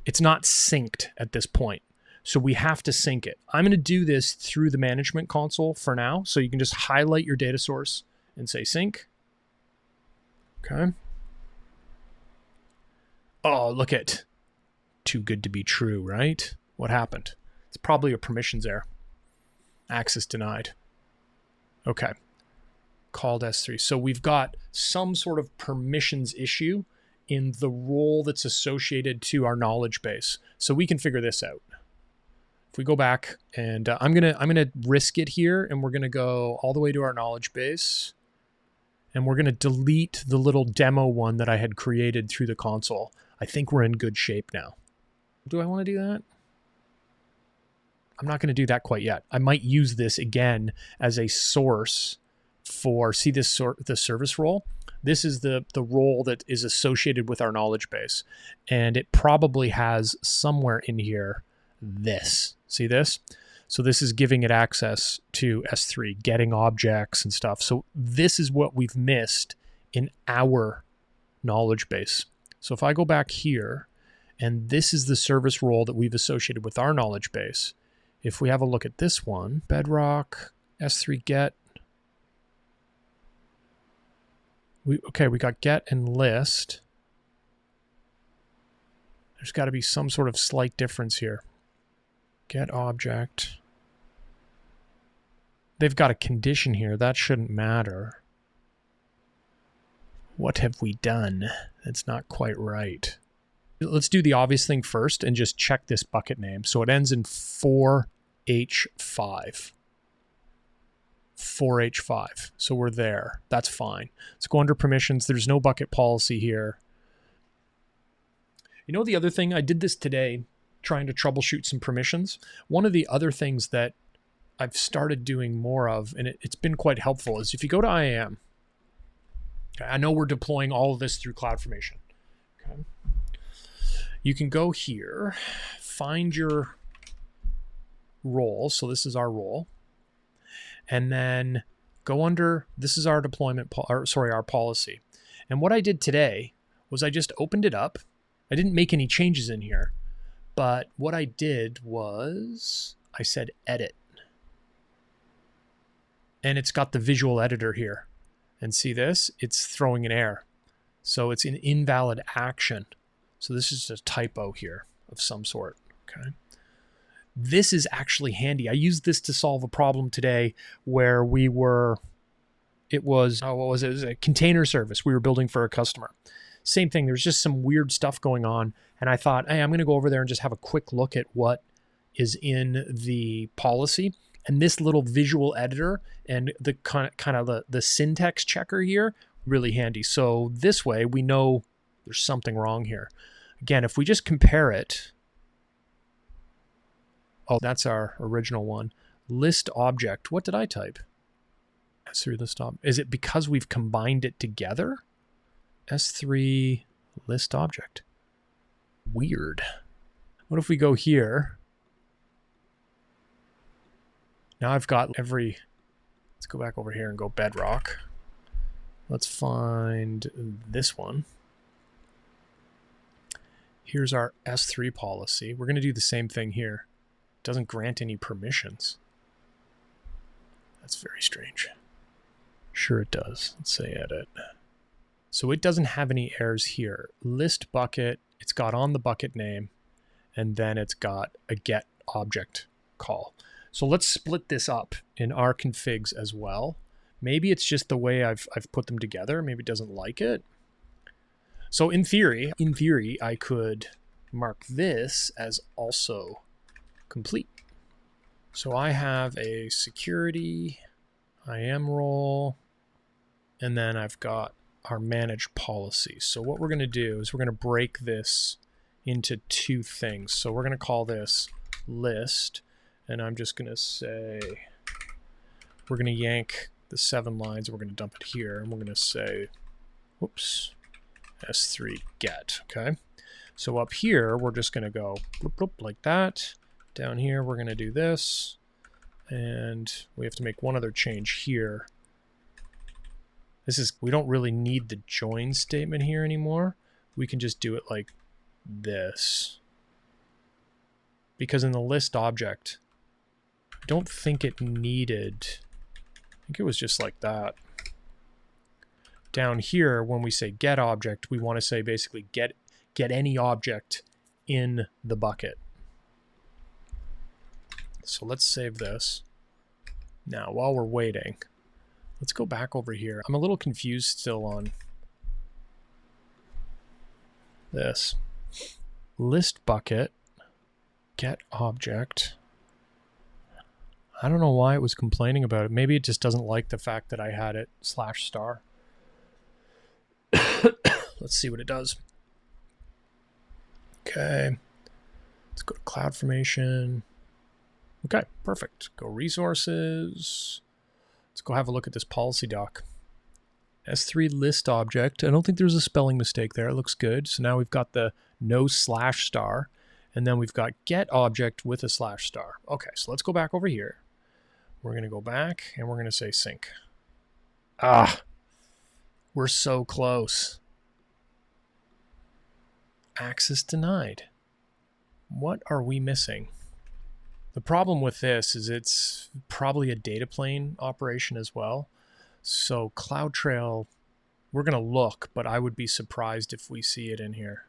It's not synced at this point. So we have to sync it. I'm going to do this through the management console for now. So you can just highlight your data source and say sync. Okay. Oh, look at, too good to be true, right? What happened? It's probably a permissions error. Access denied. Okay. Called S3. So we've got some sort of permissions issue in the role that's associated to our knowledge base. So we can figure this out. If we go back, and I'm gonna risk it here, and we're gonna go all the way to our knowledge base, and we're gonna delete the little demo one that I had created through the console. I think we're in good shape now. Do I want to do that? I'm not going to do that quite yet. I might use this again as a source for, see this the service role? This is the role that is associated with our knowledge base. And it probably has somewhere in here this. See this? So this is giving it access to S3, getting objects and stuff. So this is what we've missed in our knowledge base. So if I go back here, and this is the service role that we've associated with our knowledge base. If we have a look at this one, Bedrock, S3 get. We got get and list. There's got to be some sort of slight difference here. Get object. They've got a condition here. That shouldn't matter. What have we done? That's not quite right. Let's do the obvious thing first and just check this bucket name. So it ends in 4H5. 4H5. So we're there. That's fine. Let's go under permissions. There's no bucket policy here. You know, the other thing, I did this today, trying to troubleshoot some permissions. One of the other things that I've started doing more of, and it's been quite helpful, is if you go to IAM, okay, I know we're deploying all of this through CloudFormation. Okay. You can go here, find your role. So this is our role. And then go under, this is our deployment, our policy. And what I did today was I just opened it up. I didn't make any changes in here, but what I did was I said edit. And it's got the visual editor here. And see this? It's throwing an error. So it's an invalid action. So this is a typo here of some sort, okay? This is actually handy. I used this to solve a problem today where it was a container service we were building for a customer. Same thing, there's just some weird stuff going on. And I thought, hey, I'm gonna go over there and just have a quick look at what is in the policy. And this little visual editor and the kind of the syntax checker here, really handy. So this way we know there's something wrong here. Again, if we just compare it, oh, that's our original one. List object, what did I type? S3 list object. Is it because we've combined it together? S3 list object. Weird. What if we go here? Now I've got let's go back over here and go Bedrock. Let's find this one. Here's our S3 policy. We're going to do the same thing here. It doesn't grant any permissions. That's very strange. Sure it does. Let's say edit. So it doesn't have any errors here. List bucket, it's got on the bucket name, and then it's got a get object call. So let's split this up in our configs as well. Maybe it's just the way I've put them together. Maybe it doesn't like it. So in theory, I could mark this as also complete. So I have a security, IAM role, and then I've got our manage policy. So what we're going to do is we're going to break this into two things. So we're going to call this list, and I'm just going to say, we're going to yank the 7 lines, and we're going to dump it here, and we're going to say, whoops, S3 get, okay? So up here, we're just going to go bloop, bloop, like that. Down here, we're going to do this, and we have to make one other change here. We don't really need the join statement here anymore. We can just do it like this. Because in the list object, I don't think it needed, I think it was just like that. Down here, when we say get object, we want to say basically get any object in the bucket. So let's save this. Now, while we're waiting, let's go back over here. I'm a little confused still on this. List bucket, get object. I don't know why it was complaining about it. Maybe it just doesn't like the fact that I had it /star. Let's see what it does. Okay. Let's go to CloudFormation. Okay, perfect. Go resources. Let's go have a look at this policy doc. S3 list object. I don't think there's a spelling mistake there. It looks good. So now we've got the no /star, and then we've got get object with a /star. Okay, so let's go back over here. We're going to go back and we're going to say sync. Ah, we're so close. Access denied. What are we missing? The problem with this is it's probably a data plane operation as well. So CloudTrail, we're going to look, but I would be surprised if we see it in here.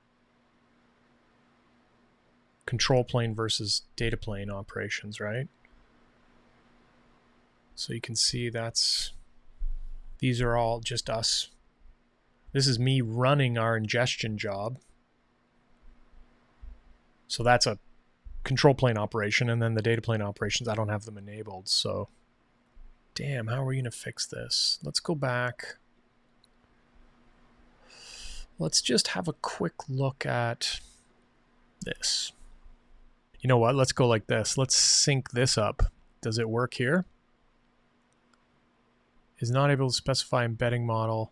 Control plane versus data plane operations, right? So you can see these are all just us. This is me running our ingestion job. So that's a control plane operation, and then the data plane operations, I don't have them enabled. So damn, how are we going to fix this? Let's go back. Let's just have a quick look at this. You know what? Let's go like this. Let's sync this up. Does it work here? Is not able to specify embedding model.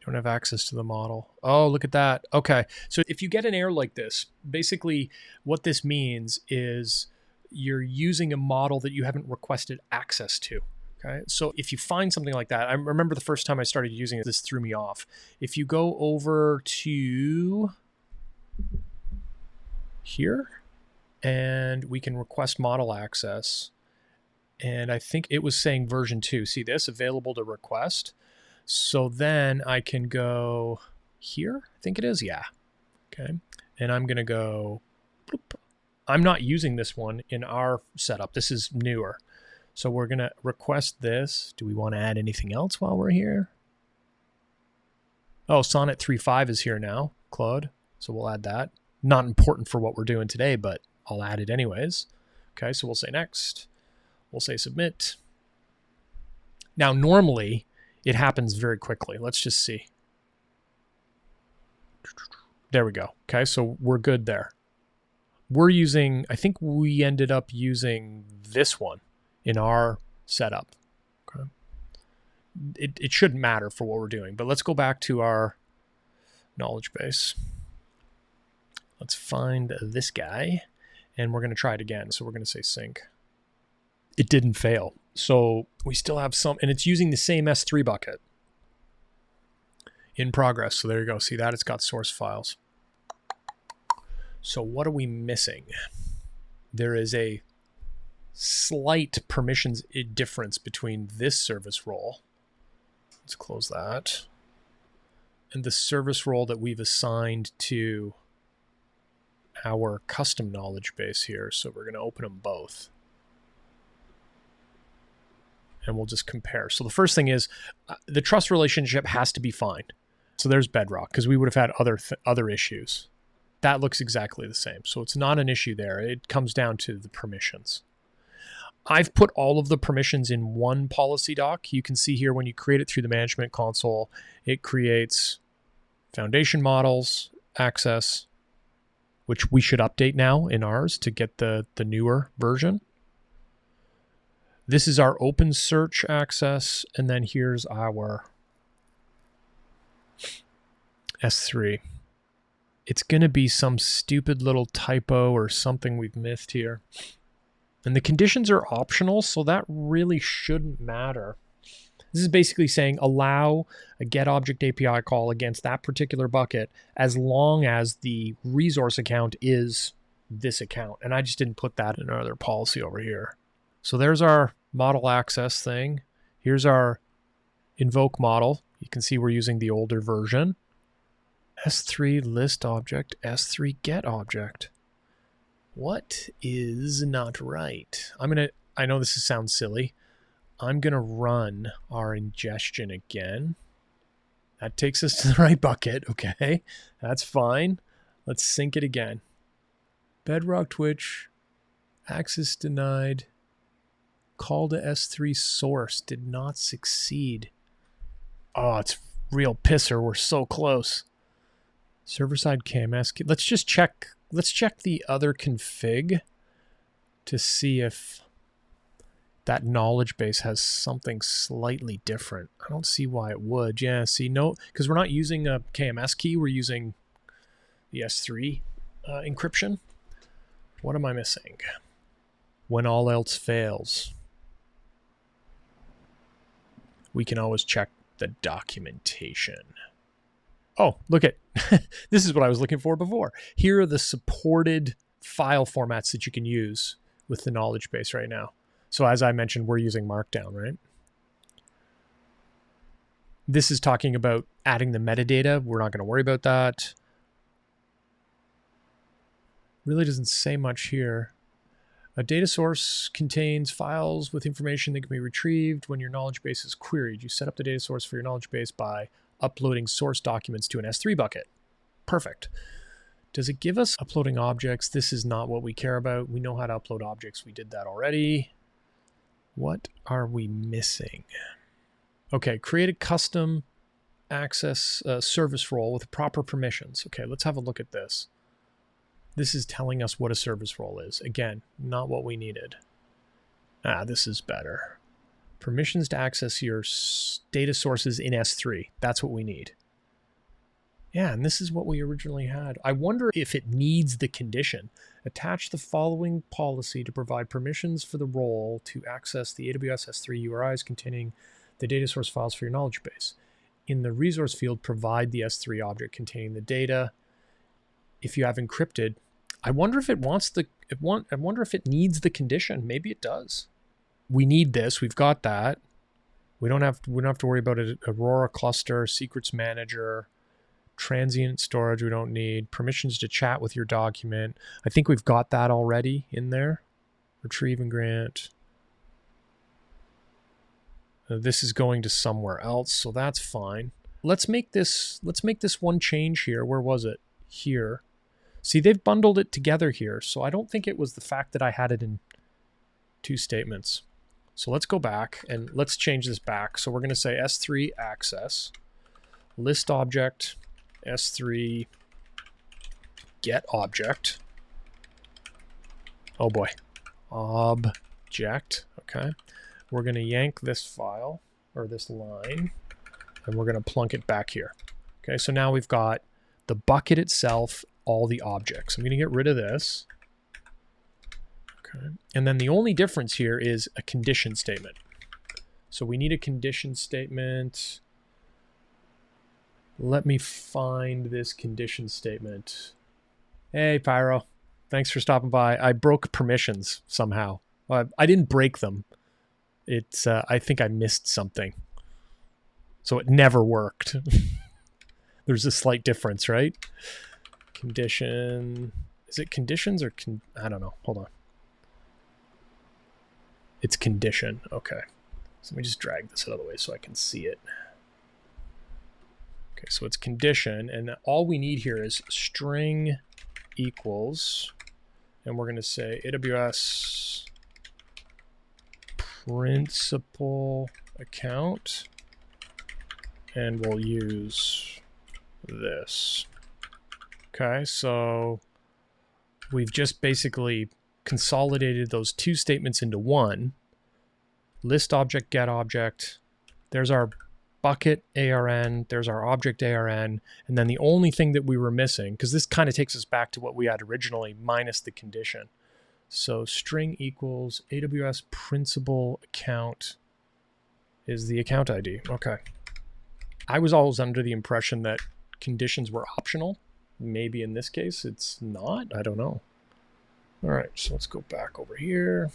Don't have access to the model. Oh, look at that. Okay. So if you get an error like this, basically what this means is you're using a model that you haven't requested access to. Okay, so if you find something like that, I remember the first time I started using it, this threw me off. If you go over to here, and we can request model access, and I think it was saying version 2. See this, available to request. So then I can go here, I think it is, yeah. Okay, and I'm gonna go, bloop. I'm not using this one in our setup. This is newer. So we're going to request this. Do we want to add anything else while we're here? Oh, Sonnet 3.5 is here now, Claude. So we'll add that. Not important for what we're doing today, but I'll add it anyways. Okay, so we'll say next. We'll say submit. Now, normally, it happens very quickly. Let's just see. There we go. Okay, so we're good there. We're using, I think we ended up using this one in our setup. Okay. It shouldn't matter for what we're doing, but let's go back to our knowledge base. Let's find this guy, and we're going to try it again. So we're going to say sync. It didn't fail. So we still have some, and it's using the same S3 bucket in progress. So there you go. See that? It's got source files. So what are we missing? There is a slight permissions difference between this service role. Let's close that. And the service role that we've assigned to our custom knowledge base here. So we're going to open them both. And we'll just compare. So the first thing is the trust relationship has to be fine. So there's Bedrock, because we would have had other issues. That looks exactly the same. So it's not an issue there. It comes down to the permissions. I've put all of the permissions in one policy doc. You can see here when you create it through the management console, it creates foundation models, access, which we should update now in ours to get the newer version. This is our OpenSearch access, and then here's our S3. It's going to be some stupid little typo or something we've missed here. And the conditions are optional, so that really shouldn't matter. This is basically saying allow a GetObject API call against that particular bucket as long as the resource account is this account. And I just didn't put that in our other policy over here. So there's our model access thing. Here's our invoke model. You can see we're using the older version. S3 list object, S3 get object. What is not right? I know this sounds silly. I'm going to run our ingestion again. That takes us to the right bucket. Okay, that's fine. Let's sync it again. Bedrock Twitch, access denied. Call to S3 source did not succeed. Oh, it's real pisser. We're so close. Server-side KMS. Let's just check. Let's check the other config to see if that knowledge base has something slightly different. I don't see why it would. Yeah, see, no, because we're not using a KMS key. We're using the S3 encryption. What am I missing? When all else fails, we can always check the documentation. Oh, look at, this is what I was looking for before. Here are the supported file formats that you can use with the knowledge base right now. So as I mentioned, we're using Markdown, right? This is talking about adding the metadata. We're not going to worry about that. Really doesn't say much here. A data source contains files with information that can be retrieved when your knowledge base is queried. You set up the data source for your knowledge base by uploading source documents to an S3 bucket. Perfect. Does it give us uploading objects? This is not what we care about. We know how to upload objects. We did that already. What are we missing? Okay, create a custom access service role with proper permissions. Okay, let's have a look at this. This is telling us what a service role is. Again, not what we needed. This is better. Permissions to access your data sources in S3. That's what we need. Yeah, and this is what we originally had. I wonder if it needs the condition. Attach the following policy to provide permissions for the role to access the AWS S3 URIs containing the data source files for your knowledge base. In the resource field, provide the S3 object containing the data. If you have encrypted, I wonder if it wants the I wonder if it needs the condition. Maybe it does. We need this. We've got that. We don't have to worry about it. Aurora cluster, secrets manager, transient storage. We don't need permissions to chat with your document. I think we've got that already in there. Retrieve and grant. This is going to somewhere else, so that's fine. Let's make this one change here. Where was it? Here. See, they've bundled it together here, so I don't think it was the fact that I had it in two statements. So let's go back and let's change this back. So we're going to say S3 access, list object, S3 get object. Oh boy. Object. Okay. We're going to yank this file or this line and we're going to plunk it back here. Okay. So now we've got the bucket itself, all the objects. I'm going to get rid of this. Okay. And then the only difference here is a condition statement. So we need a condition statement. Let me find this condition statement. Hey, Pyro. Thanks for stopping by. I broke permissions somehow. Well, I didn't break them. It's I think I missed something. So it never worked. There's a slight difference, right? Condition. Is it conditions or I don't know. Hold on. It's condition. Okay. So let me just drag this out of the way so I can see it. Okay, so it's condition, and all we need here is string equals, and we're going to say AWS principal account, and we'll use this. Okay, so we've just basically consolidated those two statements into one. List object, get object. There's our bucket ARN, there's our object ARN, and then the only thing that we were missing, because this kind of takes us back to what we had originally minus the condition. So string equals AWS principal account is the account ID. Okay. I was always under the impression that conditions were optional. Maybe in this case it's not. I don't know. All right, so let's go back over here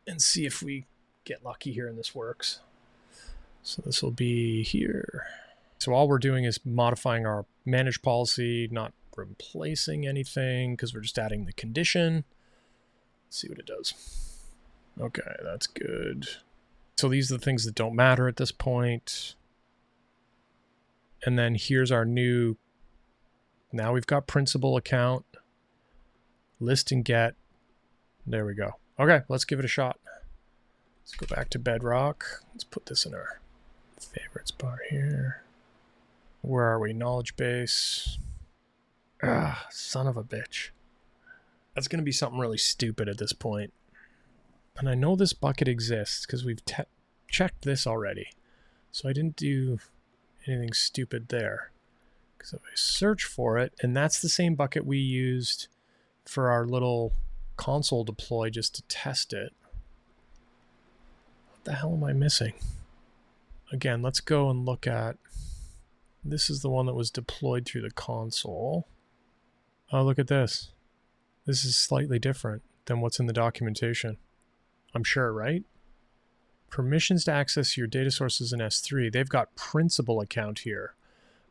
and see if we get lucky here and this works. So this will be here. So all we're doing is modifying our manage policy, not replacing anything because we're just adding the condition. Let's see what it does. Okay, that's good. So these are the things that don't matter at this point. And then here's our new, now we've got principal account, list and get. There we go. Okay, let's give it a shot. Let's go back to Bedrock. Let's put this in our favorites bar here. Where are we? Knowledge base. Ah, son of a bitch. That's going to be something really stupid at this point. And I know this bucket exists because we've checked this already. So I didn't do anything stupid there. Because if I search for it, and that's the same bucket we used for our little console deploy just to test it. What the hell am I missing? Again, let's go and look at, this is the one that was deployed through the console. Oh, look at this. This is slightly different than what's in the documentation. I'm sure, right? Permissions to access your data sources in S3. They've got principal account here.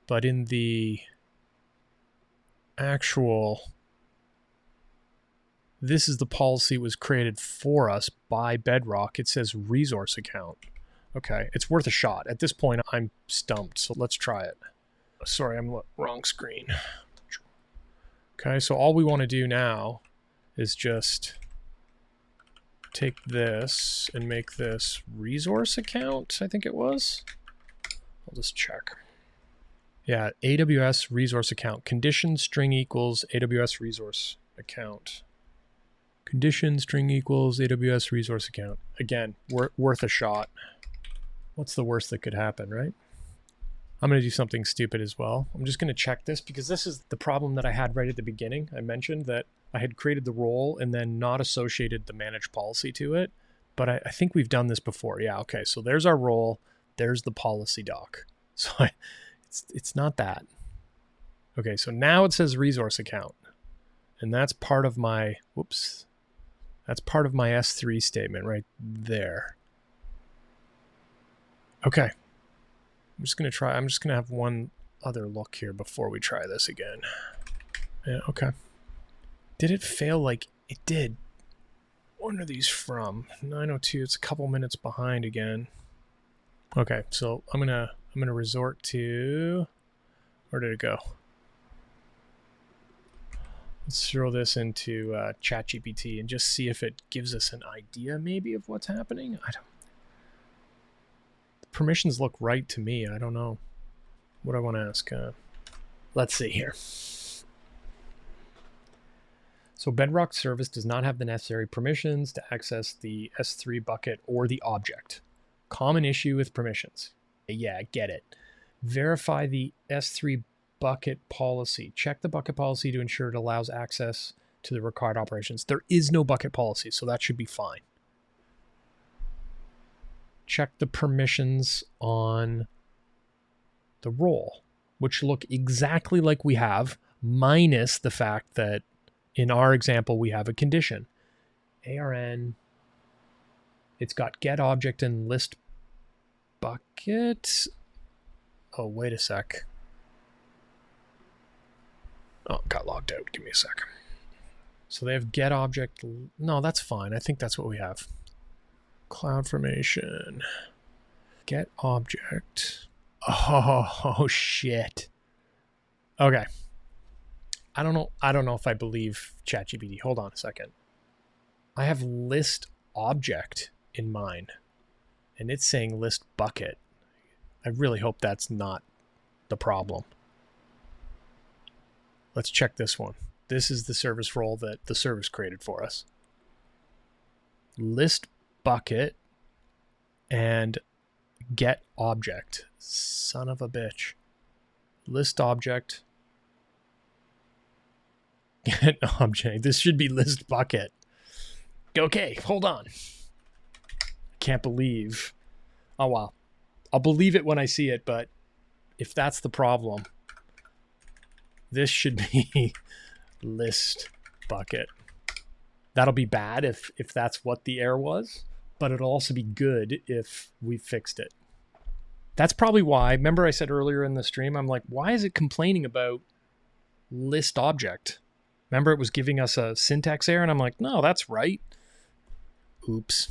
But in the actual, this is the policy that was created for us by Bedrock. It says resource account. Okay, it's worth a shot. At this point, I'm stumped, so let's try it. Sorry, I'm wrong screen. Okay, so all we want to do now is just take this and make this resource account, I think it was. I'll just check. Yeah, AWS resource account. Condition string equals AWS resource account. Condition string equals AWS resource account. Again, worth a shot. What's the worst that could happen, right? I'm going to do something stupid as well. I'm just going to check this because this is the problem that I had right at the beginning. I mentioned that I had created the role and then not associated the manage policy to it. But I think we've done this before. Yeah, okay. So there's our role. There's the policy doc. So it's not that. Okay, so now it says resource account. And that's part of my, whoops. That's part of my S3 statement right there. Okay. I'm just going to have one other look here before we try this again. Yeah, okay. Did it fail like it did? When are these from? 9:02, it's a couple minutes behind again. Okay, so I'm gonna resort to, where did it go? Let's throw this into ChatGPT and just see if it gives us an idea maybe of what's happening. The permissions look right to me. I don't know what I want to ask. Let's see here. So Bedrock service does not have the necessary permissions to access the S3 bucket or the object. Common issue with permissions. Yeah, get it. Verify the S3 bucket policy. Check the bucket policy to ensure it allows access to the required operations. There is no bucket policy, so that should be fine. Check the permissions on the role, which look exactly like we have, minus the fact that in our example, we have a condition. ARN, it's got get object and list bucket. Oh, wait a sec. Oh, got logged out. Give me a sec. So they have get object. No, that's fine. I think that's what we have. CloudFormation. Get object. Oh, shit. Okay. I don't know if I believe ChatGPT. Hold on a second. I have list object in mine, and it's saying list bucket. I really hope that's not the problem. Let's check this one. This is the service role that the service created for us. List bucket and get object. Son of a bitch. List object. Get object. This should be list bucket. Okay, hold on. Can't believe. Oh, wow. I'll believe it when I see it, but if that's the problem, this should be list bucket. That'll be bad if that's what the error was, but it'll also be good if we fixed it. That's probably why. Remember I said earlier in the stream, I'm like, why is it complaining about list object? Remember it was giving us a syntax error, and I'm like, no, that's right. Oops.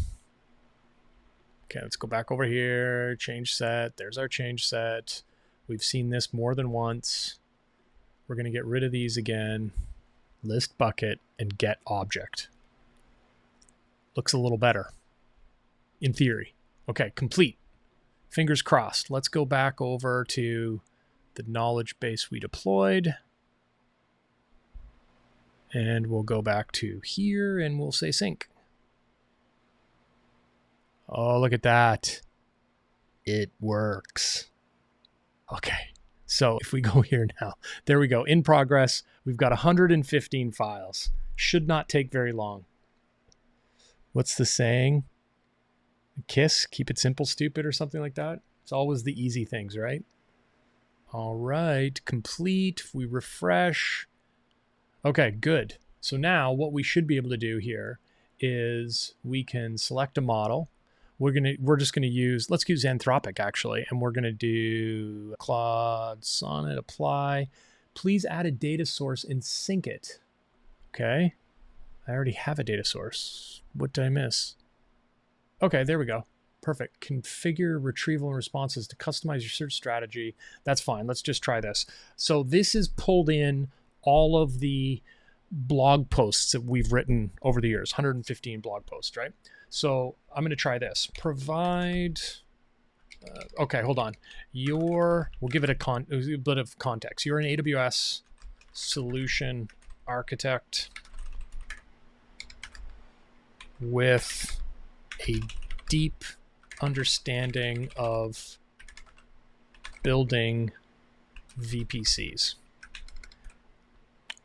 Okay, let's go back over here. Change set. There's our change set. We've seen this more than once. We're going to get rid of these again. List bucket and get object. Looks a little better. In theory. Okay, complete. Fingers crossed. Let's go back over to the knowledge base we deployed. And we'll go back to here and we'll say sync. Oh, look at that. It works. Okay. So if we go here now, there we go. In progress, we've got 115 files. Should not take very long. What's the saying? KISS, keep it simple, stupid, or something like that. It's always the easy things, right? All right, complete. If we refresh. Okay, good. So now what we should be able to do here is we can select a model. We're just gonna use, let's use Anthropic actually, and we're gonna do Claude Sonnet apply. Please add a data source and sync it. Okay, I already have a data source. What did I miss? Okay, there we go. Perfect. Configure retrieval and responses to customize your search strategy. That's fine. Let's just try this. So this is pulled in all of the blog posts that we've written over the years, 115 blog posts, right? So I'm going to try this. Provide, okay, hold on. We'll give it a bit of context. You're an AWS solution architect with a deep understanding of building VPCs.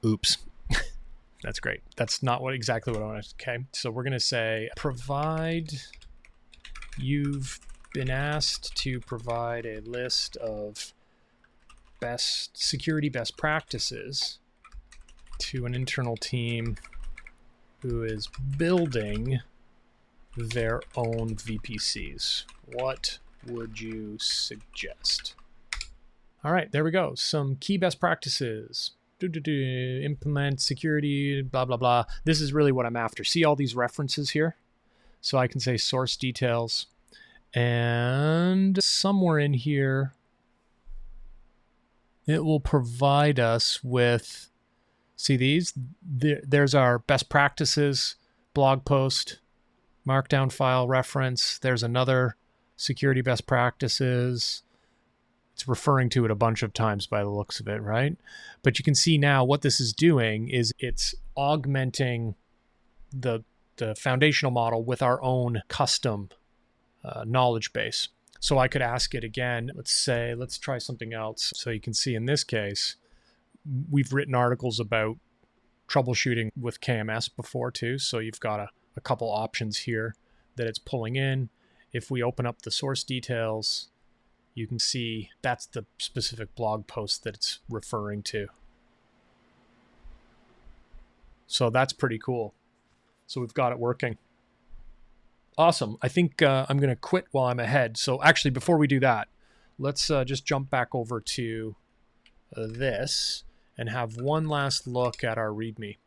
Oops. That's great. That's not exactly what I want. Okay, so we're going to say you've been asked to provide a list of security best practices to an internal team who is building their own VPCs. What would you suggest? All right, there we go. Some key best practices. Implement security, blah, blah, blah. This is really what I'm after. See all these references here? So I can say source details. And somewhere in here, it will provide us with, see these? There's our best practices blog post, markdown file reference. There's another security best practices. It's referring to it a bunch of times by the looks of it, right? But you can see now what this is doing is it's augmenting the foundational model with our own custom knowledge base. So I could ask it again. Let's try something else. So you can see in this case, we've written articles about troubleshooting with KMS before too. So you've got a couple options here that it's pulling in. If we open up the source details, you can see that's the specific blog post that it's referring to. So that's pretty cool. So we've got it working. Awesome. I think I'm going to quit while I'm ahead. So actually, before we do that, let's just jump back over to this and have one last look at our README.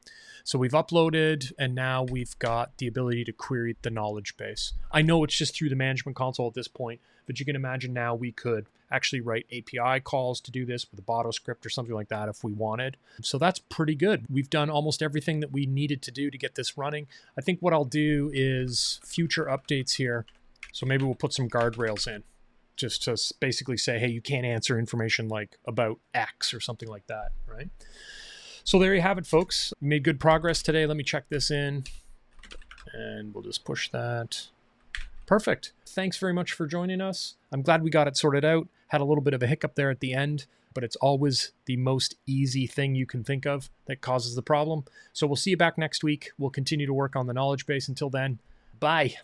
So we've uploaded, and now we've got the ability to query the knowledge base. I know it's just through the management console at this point, but you can imagine now we could actually write API calls to do this with a Boto script or something like that if we wanted. So that's pretty good. We've done almost everything that we needed to do to get this running. I think what I'll do is future updates here. So maybe we'll put some guardrails in just to basically say, hey, you can't answer information like about X or something like that, right? So there you have it, folks. We made good progress today. Let me check this in, and we'll just push that. Perfect. Thanks very much for joining us. I'm glad we got it sorted out. Had a little bit of a hiccup there at the end, but it's always the most easy thing you can think of that causes the problem. So we'll see you back next week. We'll continue to work on the knowledge base. Until then, bye.